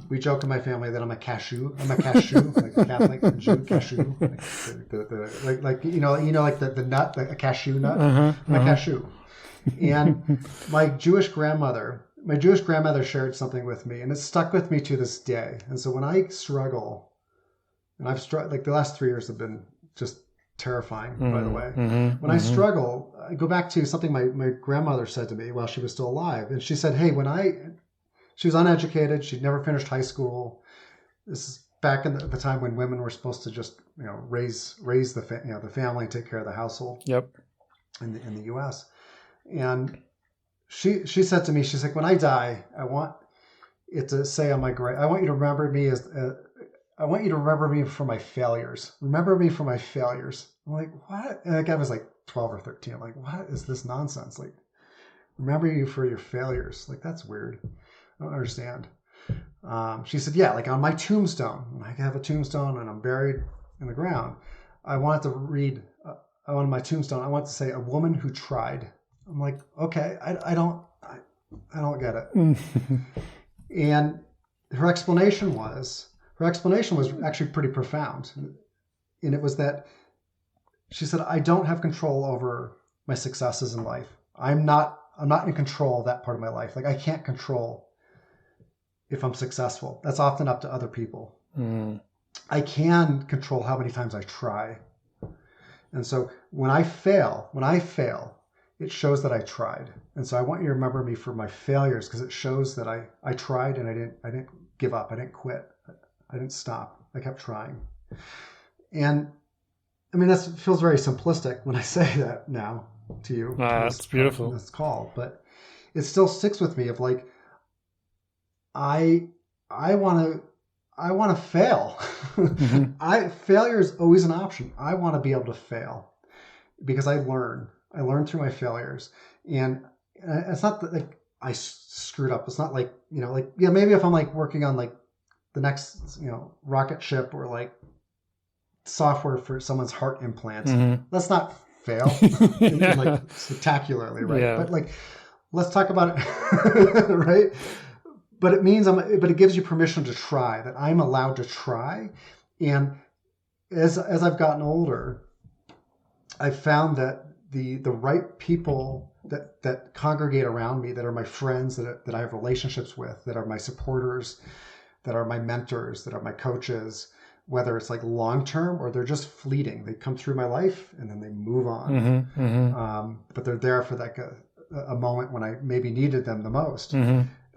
[SPEAKER 2] We joke in my family that I'm a cashew. I'm a cashew, like a Catholic Jew cashew, like the nut, a cashew nut. I'm a cashew. And my Jewish grandmother shared something with me, and it stuck with me to this day. And so when I struggle, and I've struggled, like the last 3 years have been just terrifying, by the way. When I struggle, I go back to something my grandmother said to me while she was still alive. And she said, hey, she was uneducated. She'd never finished high school. This is back in the time when women were supposed to just, raise the family and take care of the household.
[SPEAKER 1] Yep.
[SPEAKER 2] In the U.S. And she said to me, she's like, when I die, I want it to say on my grave, I want you to remember me I want you to remember me for my failures. Remember me for my failures. I'm like, what? And that guy was like 12 or 13. I'm like, what is this nonsense? Like, remember you for your failures. Like, that's weird. I don't understand. She said, yeah, like on my tombstone, when I have a tombstone and I'm buried in the ground, I wanted to read on my tombstone, I want to say a woman who tried. I'm like, okay, I don't get it. And her explanation was actually pretty profound. And it was that she said, I don't have control over my successes in life. I'm not in control of that part of my life. Like, I can't control if I'm successful. That's often up to other people. I can control how many times I try. And so when I fail, it shows that I tried. And so I want you to remember me for my failures, because it shows that I tried and I didn't give up. I didn't quit. I didn't stop. I kept trying. And I mean, that feels very simplistic when I say that now to you.
[SPEAKER 1] That's beautiful.
[SPEAKER 2] This call, but it still sticks with me of like, I want to fail. Failure is always an option. I want to be able to fail because I learn through my failures. And it's not that like I screwed up. It's not like, maybe if I'm like working on like the next, rocket ship or like software for someone's heart implants, let's not fail like spectacularly, right? Yeah. But like, let's talk about it, right? But it means but it gives you permission to try, that I'm allowed to try. And as I've gotten older, I've found that the right people that congregate around me, that are my friends, that I have relationships with, that are my supporters, that are my mentors, that are my coaches, whether it's like long-term or they're just fleeting. They come through my life and then they move on. But they're there for like a moment when I maybe needed them the most.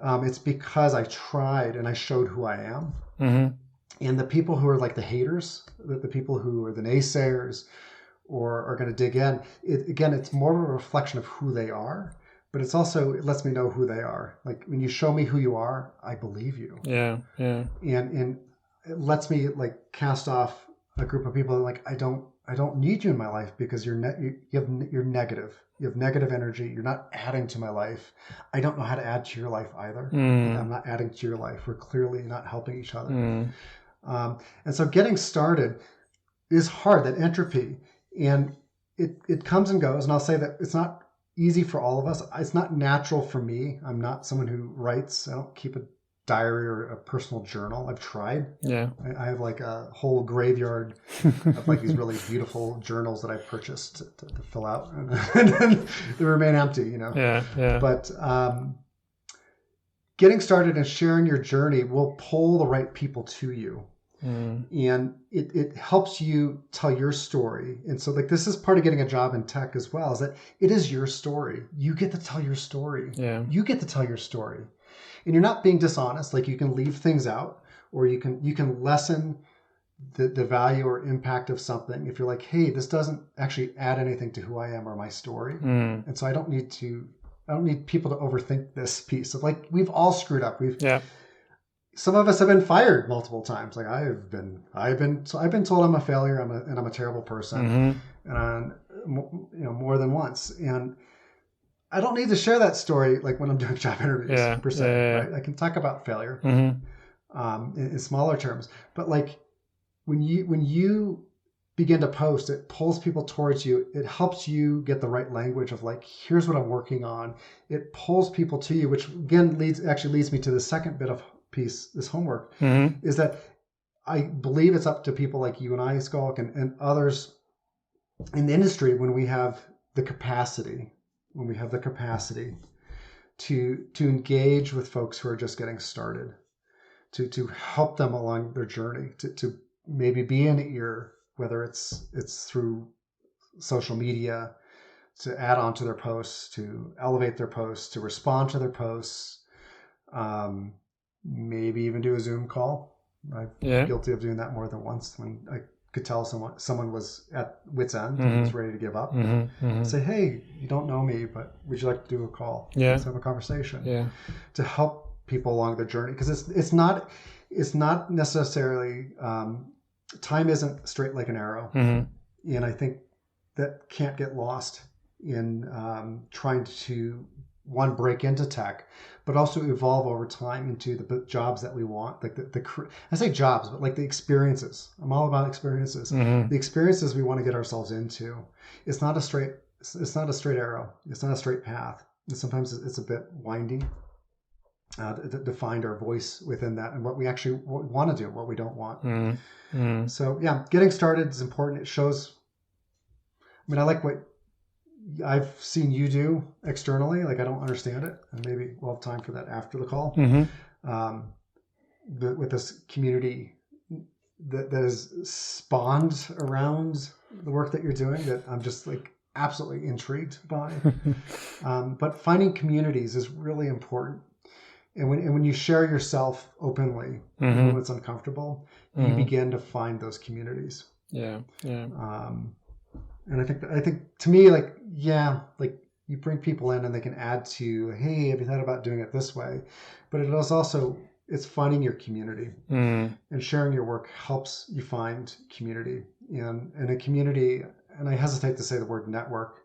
[SPEAKER 2] It's because I tried and I showed who I am. And the people who are like the haters, the people who are the naysayers or are going to dig in, it's more of a reflection of who they are. But it lets me know who they are. Like when you show me who you are, I believe you. Yeah. And it lets me like cast off a group of people that like, I don't need you in my life because you're negative. You have negative energy. You're not adding to my life. I don't know how to add to your life either. I'm not adding to your life. We're clearly not helping each other. And so getting started is hard, that entropy. And it comes and goes. And I'll say that it's not easy for all of us. It's not natural for me. I'm not someone who writes. I don't keep a diary or a personal journal. I've tried. Yeah. I have like a whole graveyard of like these really beautiful journals that I purchased to fill out, and then they remain empty, Yeah. But getting started and sharing your journey will pull the right people to you. And it helps you tell your story. And so like this is part of getting a job in tech as well, is that it is your story. You get to tell your story.
[SPEAKER 1] Yeah.
[SPEAKER 2] You get to tell your story. And you're not being dishonest. Like you can leave things out, or you can lessen the value or impact of something if you're like, hey, this doesn't actually add anything to who I am or my story. And so I don't need people to overthink this piece of like, we've all screwed up. Some of us have been fired multiple times. Like I've been told I'm a failure. I'm a terrible person, and more than once. And I don't need to share that story like when I'm doing job interviews per se. Right? I can talk about failure in smaller terms, but like when you begin to post, it pulls people towards you. It helps you get the right language of like, here's what I'm working on. It pulls people to you, which again leads me to the second bit of piece, this homework, is that I believe it's up to people like you and I, Skulk, and others in the industry when we have the capacity to engage with folks who are just getting started, to help them along their journey, to maybe be an ear, whether it's through social media, to add on to their posts, to elevate their posts, to respond to their posts, maybe even do a Zoom call. I'm guilty of doing that more than once when I could tell someone was at wit's end and was ready to give up. Say, hey, you don't know me, but would you like to do a call? Let's have a conversation to help people along their journey, because it's not necessarily time isn't straight like an arrow, and I think that can't get lost in trying to break into tech, but also evolve over time into the jobs that we want. Like I say jobs, but like the experiences. I'm all about experiences. The experiences we want to get ourselves into. It's not a straight arrow. It's not a straight path. And sometimes it's a bit winding. To find our voice within that and what we actually want to do, what we don't want. So yeah, getting started is important. It shows. I mean, I like what I've seen you do externally. Like I don't understand it, and maybe we'll have time for that after the call. But with this community that is spawned around the work that you're doing, that I'm just like absolutely intrigued by. But finding communities is really important. And when you share yourself openly, even when it's uncomfortable, you begin to find those communities. And I think to me, like you bring people in and they can add to, hey, have you thought about doing it this way? But it is also, it's finding your community, and sharing your work helps you find community. And a community, and I hesitate to say the word network,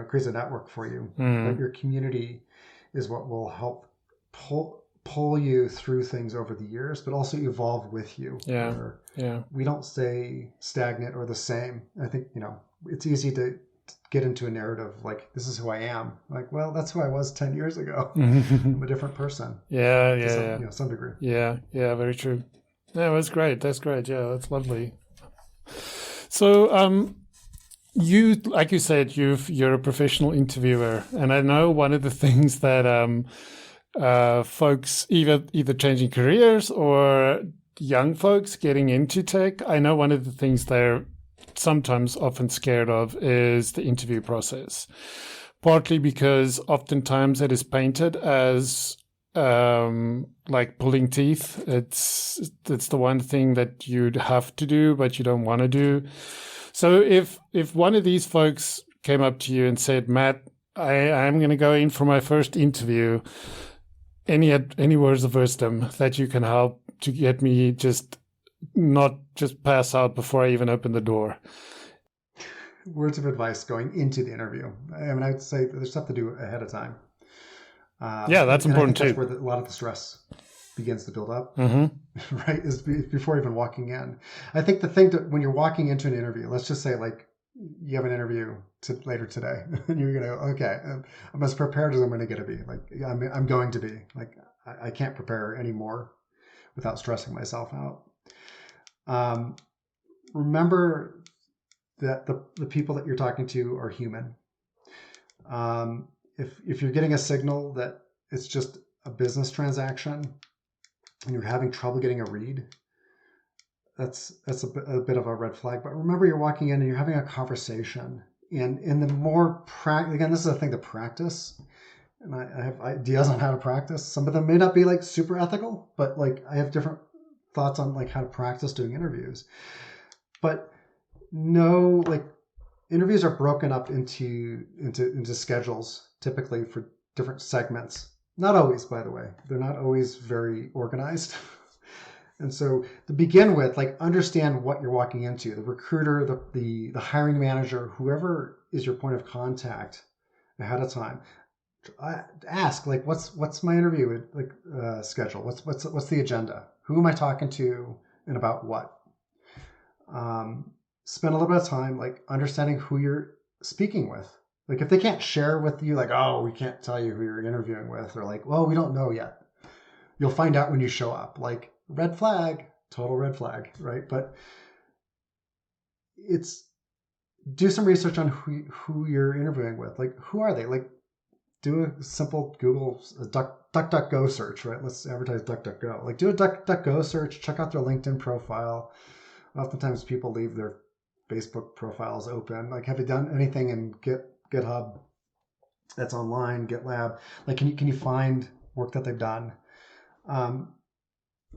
[SPEAKER 2] creates a network for you, but your community is what will help pull you through things over the years, but also evolve with you. We don't stay stagnant or the same. I think, it's easy to get into a narrative like, this is who I am. Like, well, that's who I was 10 years ago. I'm a different person. Some degree.
[SPEAKER 1] Very true. Yeah, that's great. That's that's lovely. So, you, like you said, you're a professional interviewer, and I know one of the things that folks either changing careers or young folks getting into tech, I know one of the things they're sometimes often scared of is the interview process, partly because oftentimes it is painted as like pulling teeth. It's the one thing that you'd have to do but you don't want to do. So if one of these folks came up to you and said, Matt, I'm going to go in for my first interview, any words of wisdom that you can help to get me not just pass out before I even open the door?
[SPEAKER 2] Words of advice going into the interview. I mean, I'd say there's stuff to do ahead of time.
[SPEAKER 1] That's important too.
[SPEAKER 2] That's where a lot of the stress begins to build up, right? Is before even walking in. I think the thing when you're walking into an interview, let's just say like you have an interview later today, and you're gonna go, okay, I'm as prepared as I'm going to get to be. Like I'm going to be. Like I can't prepare anymore without stressing myself out. Remember that the people that you're talking to are human. If you're getting a signal that it's just a business transaction and you're having trouble getting a read, a bit of a red flag. But remember, you're walking in and you're having a conversation, and the more again, this is a thing to practice. And I have ideas on how to practice. Some of them may not be like super ethical, but like I have different thoughts on like how to practice doing interviews. But no, like interviews are broken up into schedules, typically for different segments. Not always, by the way. They're not always very organized. And so to begin with, like understand what you're walking into. The recruiter, the hiring manager, whoever is your point of contact ahead of time. Ask like what's my interview like schedule? What's the agenda? Who am I talking to and about what? Spend a little bit of time like understanding who you're speaking with. Like if they can't share with you, like, oh, we can't tell you who you're interviewing with, or like, well, we don't know yet. You'll find out when you show up. Like red flag, total red flag, right? But it's do some research on who you're interviewing with. Like who are they? Like do a simple Google DuckDuckGo search, right? Let's advertise DuckDuckGo. Like do a DuckDuckGo search, check out their LinkedIn profile. Oftentimes people leave their Facebook profiles open. Like, have you done anything in GitHub that's online, GitLab? Like, can you find work that they've done?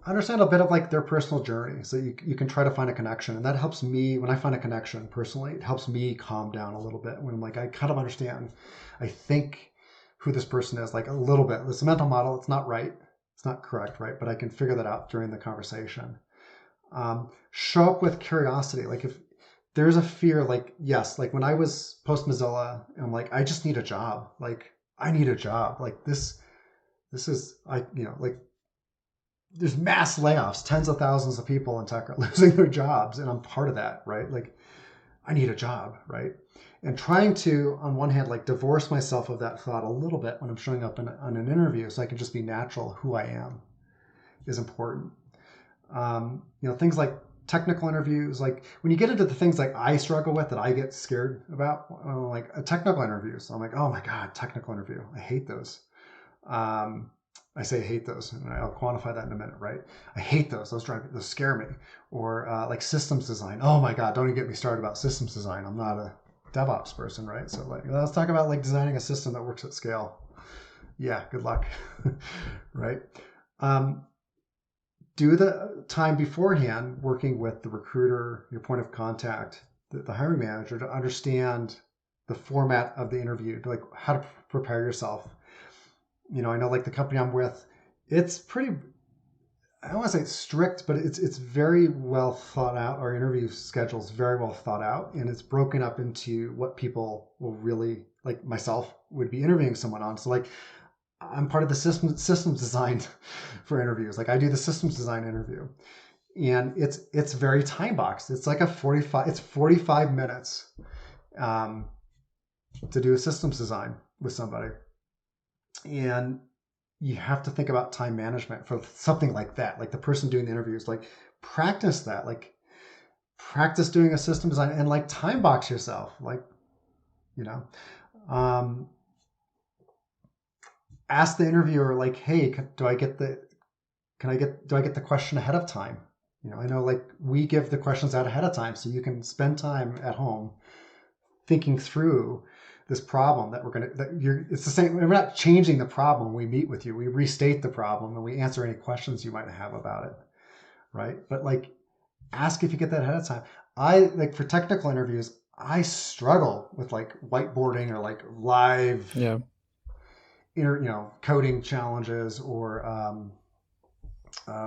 [SPEAKER 2] Understand a bit of like their personal journey, so you can try to find a connection, and that helps me when I find a connection personally. It helps me calm down a little bit when I'm like I kind of understand. I think who this person is, like a little bit. It's a mental model. It's not right. It's not correct, right? But I can figure that out during the conversation. Show up with curiosity. Like if there's a fear, like, yes, like when I was post Mozilla, I'm like, I just need a job. Like I need a job. Like this is, like there's mass layoffs. Tens of thousands of people in tech are losing their jobs. And I'm part of that, right? Like I need a job, right? And trying to, on one hand, like divorce myself of that thought a little bit when I'm showing up on an interview so I can just be natural who I am is important. Things like technical interviews, like when you get into the things like I struggle with that I get scared about, like a technical interviews. I'm like, oh my God, technical interview. I hate those. I say hate those, and I'll quantify that in a minute, right? I hate those. Those scare me. Or like systems design. Oh my God, don't even get me started about systems design. I'm not a DevOps person, right? So like, let's talk about like designing a system that works at scale. Yeah, good luck, right? Do the time beforehand working with the recruiter, your point of contact, the hiring manager, to understand the format of the interview, like how to prepare yourself. I know like the company I'm with, it's pretty, I don't want to say strict, but it's very well thought out. Our interview schedule is very well thought out, and it's broken up into what people will really, like myself, would be interviewing someone on. So like I'm part of the systems design for interviews. Like I do the systems design interview, and it's very time boxed. It's like 45 minutes to do a systems design with somebody. And you have to think about time management for something like that. Like the person doing the interviews, like practice that, like practice doing a system design and like time box yourself. Like, ask the interviewer, like, hey, do I get the question ahead of time? I know like we give the questions out ahead of time so you can spend time at home thinking through this problem it's the same. We're not changing the problem when we meet with you. We restate the problem and we answer any questions you might have about it. Right. But like, ask if you get that ahead of time. I like for technical interviews, I struggle with like whiteboarding or like live, coding challenges or,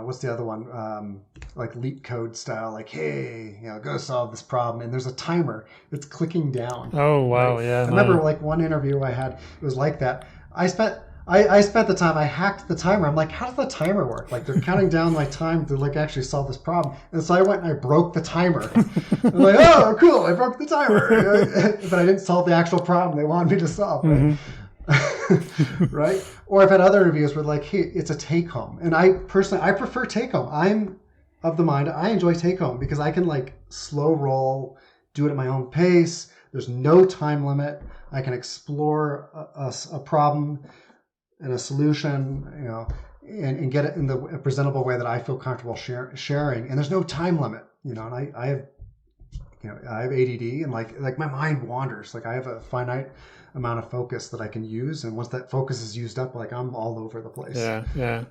[SPEAKER 2] what's the other one? Like leap code style, like, hey, go solve this problem. And there's a timer that's clicking down.
[SPEAKER 1] Oh, wow.
[SPEAKER 2] Right?
[SPEAKER 1] Yeah.
[SPEAKER 2] I remember like one interview I had, it was like that. I spent the time, I hacked the timer. I'm like, how does the timer work? Like they're counting down my time to like actually solve this problem. And so I went and I broke the timer. I'm like, oh, cool. I broke the timer. But I didn't solve the actual problem they wanted me to solve. Right? Mm-hmm. Right? Or I've had other interviews where like, hey, it's a take home. And I prefer take home. I'm of the mind, I enjoy take home because I can like slow roll, do it at my own pace. There's no time limit. I can explore a problem and a solution, and get it in the presentable way that I feel comfortable sharing. And there's no time limit, and I have, I have ADD, and like my mind wanders. Like I have a finite amount of focus that I can use. And once that focus is used up, like I'm all over the place.
[SPEAKER 1] Yeah.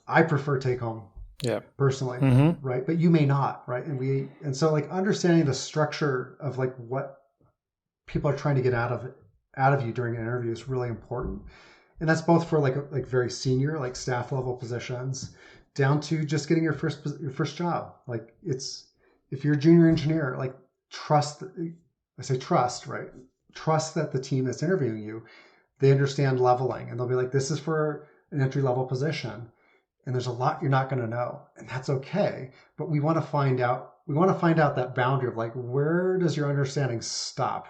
[SPEAKER 2] I prefer take home.
[SPEAKER 1] Yeah.
[SPEAKER 2] Personally.
[SPEAKER 1] Mm-hmm.
[SPEAKER 2] Right. But you may not. Right. And so like understanding the structure of like what people are trying to get out of you during an interview is really important. And that's both for like very senior, like staff level positions, down to just getting your first job. Like if you're a junior engineer, like trust, right? Trust that the team that's interviewing you, they understand leveling, and they'll be like, this is for an entry level position. And there's a lot you're not going to know, and that's okay. But we want to find out that boundary of like, where does your understanding stop?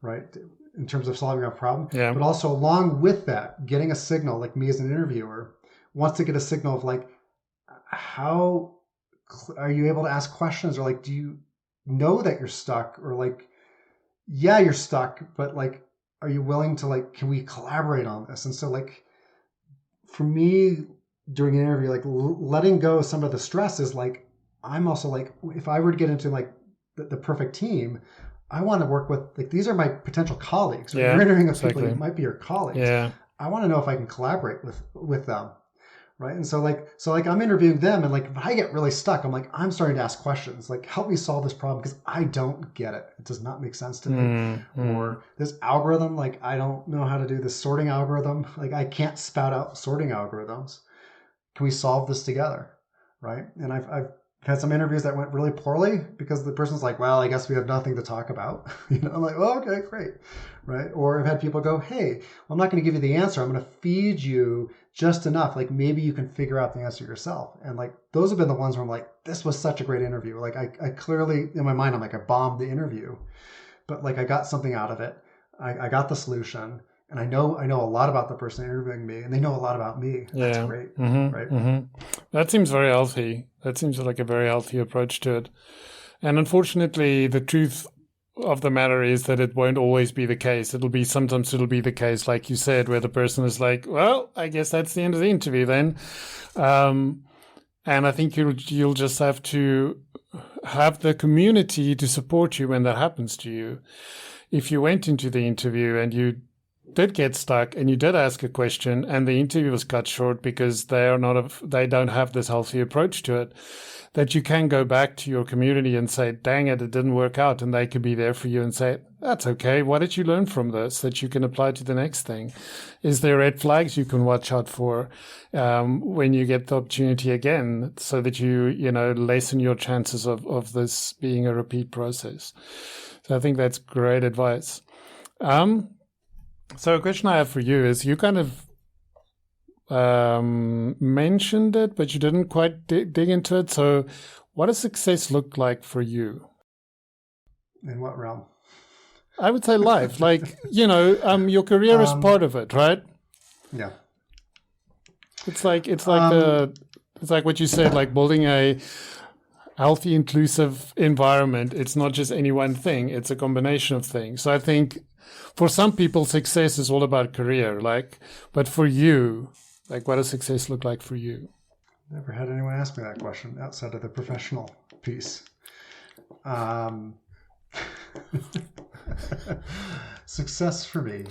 [SPEAKER 2] Right. In terms of solving a problem.
[SPEAKER 1] Yeah.
[SPEAKER 2] But also along with that, getting a signal, like me as an interviewer wants to get a signal of like, how are you able to ask questions, or like, do you know that you're stuck, or like, yeah, you're stuck, but like, are you willing to like, can we collaborate on this? And so like, for me during an interview, like letting go of some of the stress is like, I'm also like, if I were to get into like the perfect team, I want to work with, like, these are my potential colleagues. Right? You're interviewing with people who might be your colleagues.
[SPEAKER 1] Yeah.
[SPEAKER 2] I want to know if I can collaborate with them. Right. And so like I'm interviewing them, and like if I get really stuck, I'm like, I'm starting to ask questions. Like, help me solve this problem because I don't get it. It does not make sense to me. Or this algorithm, like I don't know how to do this sorting algorithm. Like I can't spout out sorting algorithms. Can we solve this together? Right. And I've had some interviews that went really poorly because the person's like, well, I guess we have nothing to talk about. I'm like, well, okay, great. Right. Or I've had people go, hey, well, I'm not going to give you the answer. I'm going to feed you just enough. Like maybe you can figure out the answer yourself. And like, those have been the ones where I'm like, this was such a great interview. Like I clearly, in my mind, I'm like, I bombed the interview, but like I got something out of it. I got the solution. And I know a lot about the person interviewing me, and they know a lot about me.
[SPEAKER 1] Yeah.
[SPEAKER 2] That's great.
[SPEAKER 1] Mm-hmm.
[SPEAKER 2] Right.
[SPEAKER 1] Mm-hmm. That seems very healthy. That seems like a very healthy approach to it. And unfortunately, the truth of the matter is that it won't always be the case. Sometimes it'll be the case, like you said, where the person is like, well, I guess that's the end of the interview then. And I think you'll just have to have the community to support you when that happens to you. If you went into the interview and you did get stuck and you did ask a question and the interview was cut short because they don't have this healthy approach to it, that you can go back to your community and say, dang it didn't work out. And they could be there for you and say, that's okay. What did you learn from this that you can apply to the next thing? Is there red flags you can watch out for when you get the opportunity again, so that you lessen your chances of this being a repeat process? So I think that's great advice. So a question I have for you is, you kind of mentioned it, but you didn't quite dig into it. So what does success look like for you?
[SPEAKER 2] In what realm?
[SPEAKER 1] I would say life. Like, your career is part of it, right?
[SPEAKER 2] Yeah.
[SPEAKER 1] It's like what you said, like building a healthy, inclusive environment. It's not just any one thing. It's a combination of things. So I think for some people, success is all about career, but for you, what does success look like for you?
[SPEAKER 2] Never had anyone ask me that question outside of the professional piece. Success for me.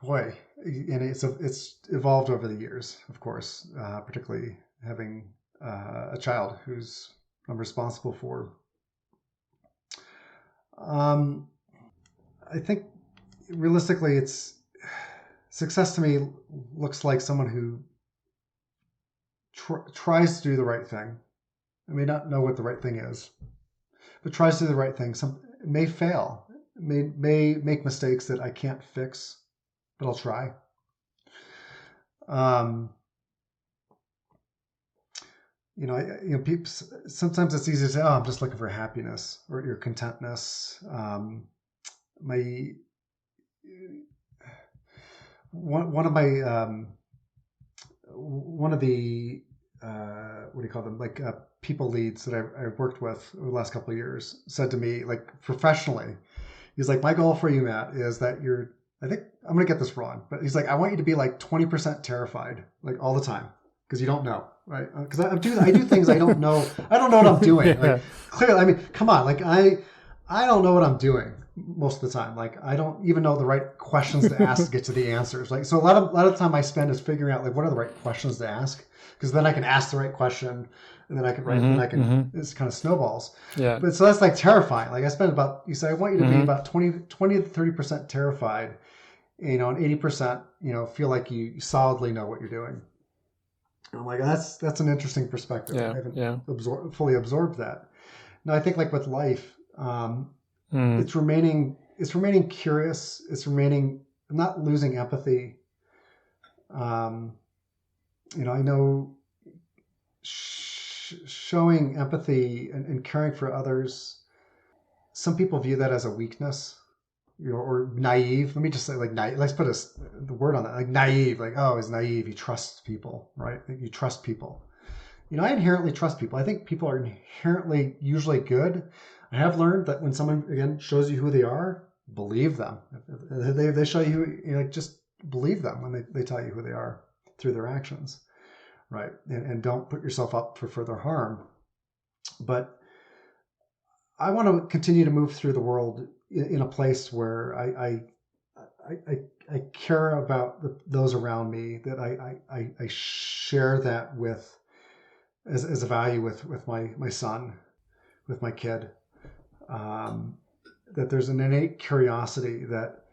[SPEAKER 2] Boy, and it's evolved over the years, of course, particularly having a child who's I'm responsible for. I think realistically, it's success to me looks like someone who tries to do the right thing. I may not know what the right thing is, but tries to do the right thing. Some may fail, may make mistakes that I can't fix, but I'll try. People, sometimes it's easy to say, "Oh, I'm just looking for happiness or your contentness." One of the what do you call them? People leads that I've worked with over the last couple of years said to me, like professionally, he's like, "My goal for you, Matt, is that I think I'm going to get this wrong, but he's like, I want you to be like 20% terrified, like all the time, because you don't know, right? Because I do things I don't know. I don't know what I'm doing.
[SPEAKER 1] Yeah.
[SPEAKER 2] Like clearly, I mean, come on, like I don't know what I'm doing most of the time. Like I don't even know the right questions to ask to get to the answers. Like so, a lot of time I spend is figuring out like what are the right questions to ask, because then I can ask the right question, and then I can write, and then I can. It's kind of snowballs.
[SPEAKER 1] Yeah.
[SPEAKER 2] But so that's like terrifying. Like I spend about. You say I want you to be about 20 to 30% terrified. And 80%, feel like you solidly know what you're doing. And I'm like, that's an interesting perspective.
[SPEAKER 1] Yeah,
[SPEAKER 2] I haven't fully absorbed that. Now I think like with life, it's remaining curious. It's remaining, not losing empathy. I know showing empathy and caring for others, some people view that as a weakness. Or naive. Let me just say like naive. Let's put the word on that. Like naive. Like, oh, he's naive. He trusts people, right? You trust people. I inherently trust people. I think people are inherently usually good. I have learned that when someone, again, shows you who they are, believe them. If they show you, like, just believe them when they tell you who they are through their actions, right? And don't put yourself up for further harm. But I want to continue to move through the world in a place where I care about those around me, that I share that with as a value with my son, with my kid, that there's an innate curiosity, that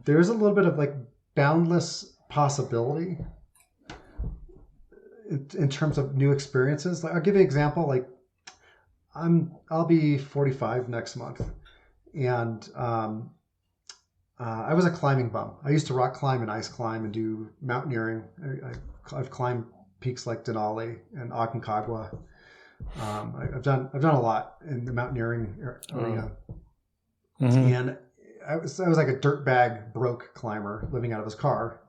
[SPEAKER 2] there's a little bit of like boundless possibility in terms of new experiences. Like, I'll give you an example. Like I'll be 45 next month. And I was a climbing bum. I used to rock climb and ice climb and do mountaineering. I've climbed peaks like Denali and Aconcagua. I've done a lot in the mountaineering arena. And I was like a dirtbag broke climber living out of his car,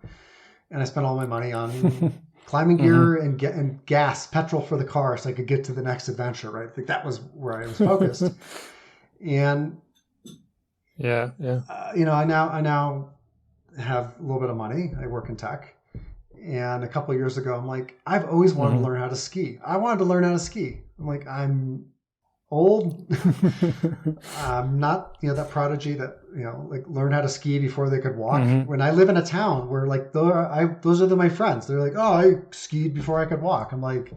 [SPEAKER 2] and I spent all my money on climbing gear and gas, petrol for the car, so I could get to the next adventure. Right, I think that was where I was focused. And
[SPEAKER 1] yeah.
[SPEAKER 2] I now have a little bit of money. I work in tech. And a couple of years ago, I'm like, I've always wanted to learn how to ski. I wanted to learn how to ski. I'm like, I'm old. I'm not, that prodigy that, like learn how to ski before they could walk. When I live in a town where like, those are my friends. They're like, oh, I skied before I could walk. I'm like,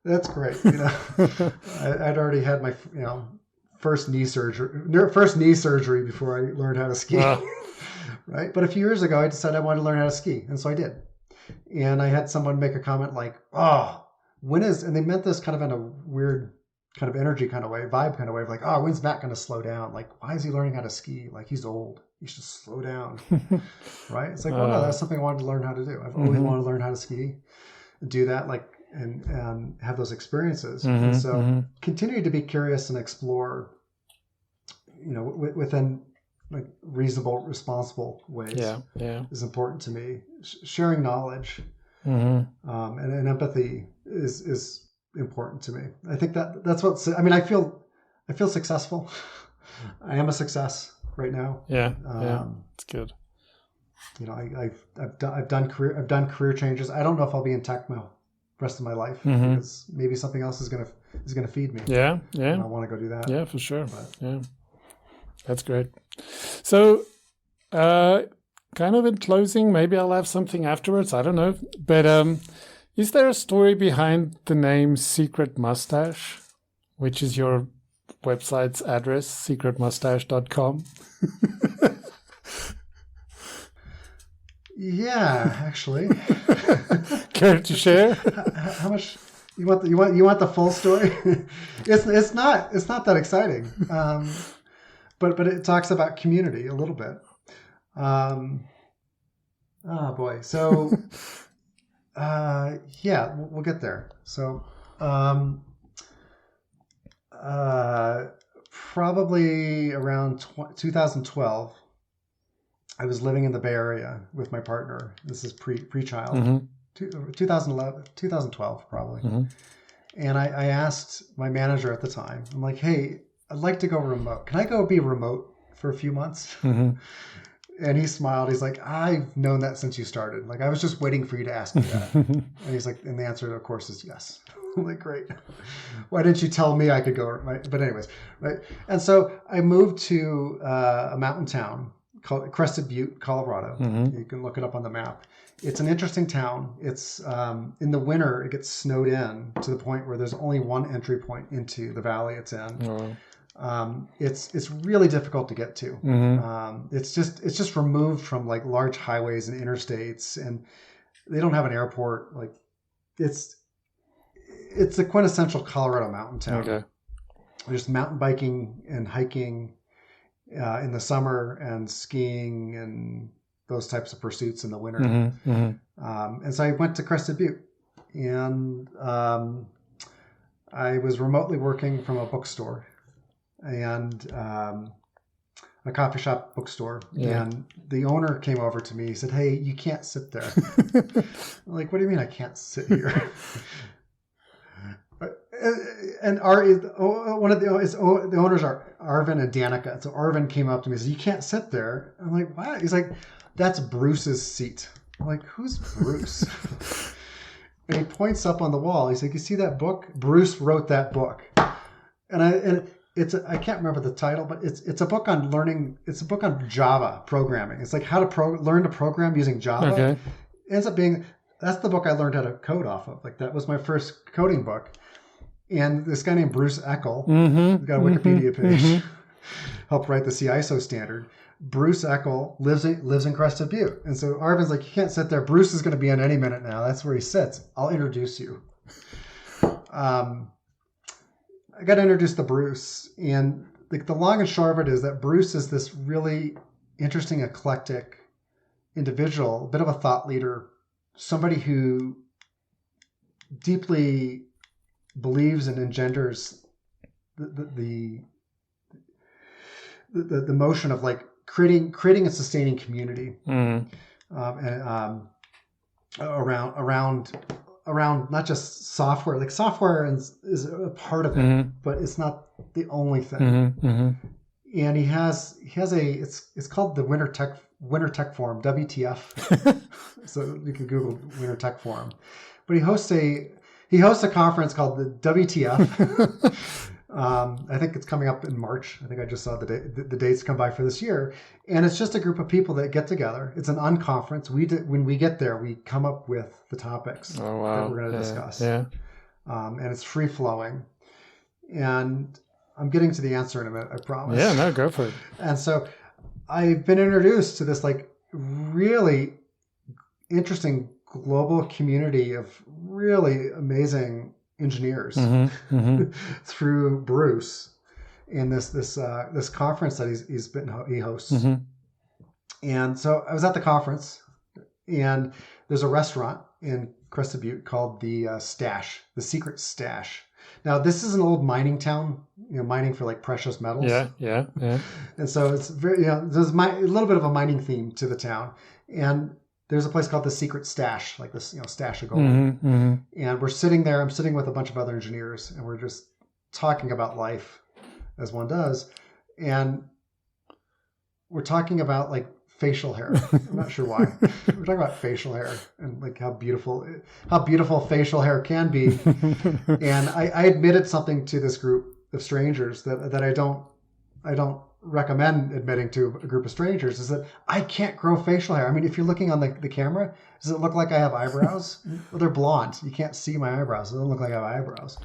[SPEAKER 2] that's great. I'd already had my, first knee surgery before I learned how to ski. Right. But a few years ago, I decided I wanted to learn how to ski. And so I did. And I had someone make a comment like, oh, and they meant this kind of in a weird kind of energy kind of way, vibe kind of way, of like, oh, when's Matt going to slow down? Like, why is he learning how to ski? Like, he's old. He should slow down. Right. It's like, well, no, that's something I wanted to learn how to do. I've always wanted to learn how to ski and do that, like, and have those experiences. And so continue to be curious and explore, within like reasonable, responsible ways is important to me. Sharing knowledge and empathy is important to me. I think that's what, I mean, I feel successful. I am a success right now.
[SPEAKER 1] Yeah. It's good.
[SPEAKER 2] I've done career changes. I don't know if I'll be in tech the rest of my life, because maybe something else is gonna feed me.
[SPEAKER 1] Yeah.
[SPEAKER 2] And I want to go do that.
[SPEAKER 1] Yeah, for sure. Yeah. That's great. So, kind of in closing, maybe I'll have something afterwards. I don't know. But is there a story behind the name Secret Mustache, which is your website's address, secretmustache.com?
[SPEAKER 2] Yeah, actually.
[SPEAKER 1] Care to share?
[SPEAKER 2] How much you want the full story? It's not that exciting. But it talks about community a little bit. Oh boy. So yeah, we'll get there. So probably around 2012, I was living in the Bay Area with my partner. This is pre-child. 2012 probably. And I asked my manager at the time, I'm like, hey, I'd like to go remote. Can I go be remote for a few months? And he smiled. He's like, I've known that since you started. Like, I was just waiting for you to ask me that. And he's like, and the answer, of course, is yes. I'm like, great. Why didn't you tell me I could go? Right? But anyways, right. And so I moved to a mountain town called Crested Butte, Colorado. You can look it up on the map. It's an interesting town. It's in the winter, it gets snowed in to the point where there's only one entry point into the valley it's in. Oh. It's really difficult to get to. It's just removed from like large highways and interstates, and they don't have an airport. Like it's a quintessential Colorado mountain town. Okay. There's mountain biking and hiking in the summer, and skiing and those types of pursuits in the winter. And so I went to Crested Butte, and I was remotely working from a bookstore. And a coffee shop bookstore. Yeah. And the owner came over to me. He said, "Hey, you can't sit there." I'm like, "What do you mean I can't sit here?" And one of the owners are Arvin and Danica. So Arvin came up to me and said, "You can't sit there." I'm like, "What?" He's like, "That's Bruce's seat." I'm like, "Who's Bruce?" And he points up on the wall. He's like, "You see that book? Bruce wrote that book." And I can't remember the title, but it's a book on learning. It's a book on Java programming. It's like how to learn to program using Java. Okay. It ends up being, that's the book I learned how to code off of. Like that was my first coding book. And this guy named Bruce Eckel, got a Wikipedia page, helped write the CISO standard. Bruce Eckel lives in Crested Butte. And so Arvin's like, "You can't sit there. Bruce is going to be in any minute now. That's where he sits. I'll introduce you." I got introduced to Bruce, and the long and short of it is that Bruce is this really interesting, eclectic individual, a bit of a thought leader, somebody who deeply believes and engenders the motion of like creating and sustaining community around not just software. Like software is a part of it, but it's not the only thing. And he has it's called the Winter Tech Forum, WTF. So you can Google Winter Tech Forum. But he hosts a conference called the WTF. I think it's coming up in March. I think I just saw the dates come by for this year. And it's just a group of people that get together. It's an unconference. When we get there, we come up with the topics that we're going to discuss. Yeah. And it's free flowing. And I'm getting to the answer in a minute, I promise.
[SPEAKER 1] Yeah, no, go for it.
[SPEAKER 2] And so I've been introduced to this like really interesting global community of really amazing engineers through Bruce in this conference that he hosts. And so I was at the conference, and there's a restaurant in Crested Butte called the Stash, the Secret Stash. Now this is an old mining town, mining for like precious metals. Yeah. And so it's very, there's a little bit of a mining theme to the town, and there's a place called the Secret Stash, like this, stash of gold. And we're sitting there. I'm sitting with a bunch of other engineers, and we're just talking about life, as one does. And we're talking about like facial hair. I'm not sure why. We're talking about facial hair and like how beautiful facial hair can be. And I admitted something to this group of strangers that I don't recommend admitting to a group of strangers, is that I can't grow facial hair. I mean, if you're looking on the camera, does it look like I have eyebrows? Well, they're blonde. You can't see my eyebrows. It doesn't look like I have eyebrows.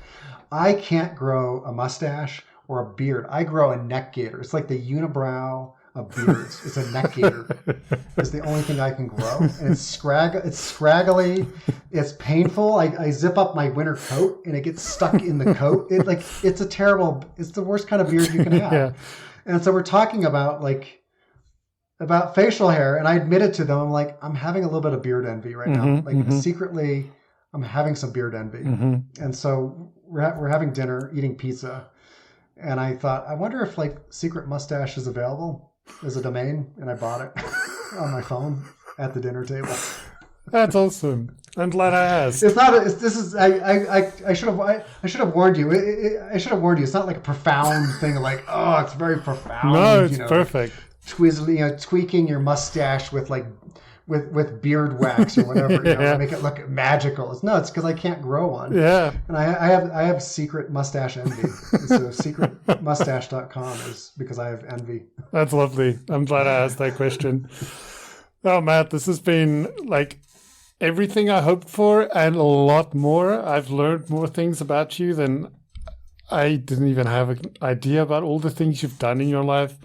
[SPEAKER 2] I can't grow a mustache or a beard. I grow a neck gaiter. It's like the unibrow of beards. It's a neck gaiter. It's the only thing I can grow. And it's scraggly. It's painful. I zip up my winter coat and it gets stuck in the coat. It's the worst kind of beard you can have. Yeah. And so we're talking about facial hair, and I admitted to them, I'm having a little bit of beard envy right now. Secretly, I'm having some beard envy. And so we're having dinner, eating pizza, and I thought, I wonder if Secret Mustache is available as a domain, and I bought it on my phone at the dinner table.
[SPEAKER 1] That's awesome. I'm glad I asked.
[SPEAKER 2] It's not. I should have warned you. I should have warned you. It's not like a profound thing. It's very profound.
[SPEAKER 1] No, it's perfect.
[SPEAKER 2] tweaking your mustache with with beard wax or whatever,
[SPEAKER 1] Yeah.
[SPEAKER 2] to make it look magical. It's because I can't grow one.
[SPEAKER 1] Yeah.
[SPEAKER 2] And I have secret mustache envy. So secretmustache.com is because I have envy.
[SPEAKER 1] That's lovely. I'm glad I asked that question. Oh, Matt, this has been like everything I hoped for and a lot more. I've learned more things about you than I didn't even have an idea about all the things you've done in your life.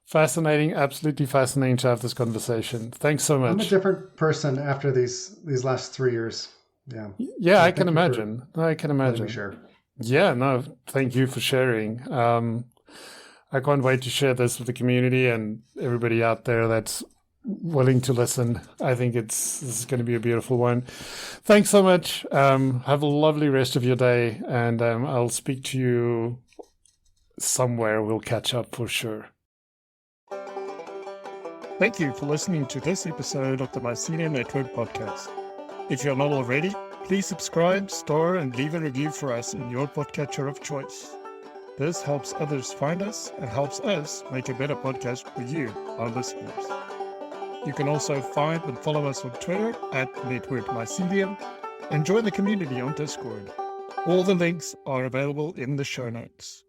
[SPEAKER 1] Fascinating, absolutely fascinating to have this conversation. Thanks so
[SPEAKER 2] I'm a
[SPEAKER 1] much.
[SPEAKER 2] different person after these last 3 years. Yeah.
[SPEAKER 1] Yeah,
[SPEAKER 2] So
[SPEAKER 1] I can
[SPEAKER 2] thank you for
[SPEAKER 1] imagine. I can
[SPEAKER 2] letting me
[SPEAKER 1] imagine.
[SPEAKER 2] share.
[SPEAKER 1] Yeah, no, thank you for sharing. I can't wait to share this with the community and everybody out there that's willing to listen. I think this is going to be a beautiful one. Thanks so much. Have a lovely rest of your day, and I'll speak to you somewhere. We'll catch up for sure. Thank you for listening to this episode of the Mycelium Network podcast. If you're not already, please subscribe, star, and leave a review for us in your podcatcher of choice. This helps others find us and helps us make a better podcast for you, our listeners. You can also find and follow us on Twitter at Network Mycelium and join the community on Discord. All the links are available in the show notes.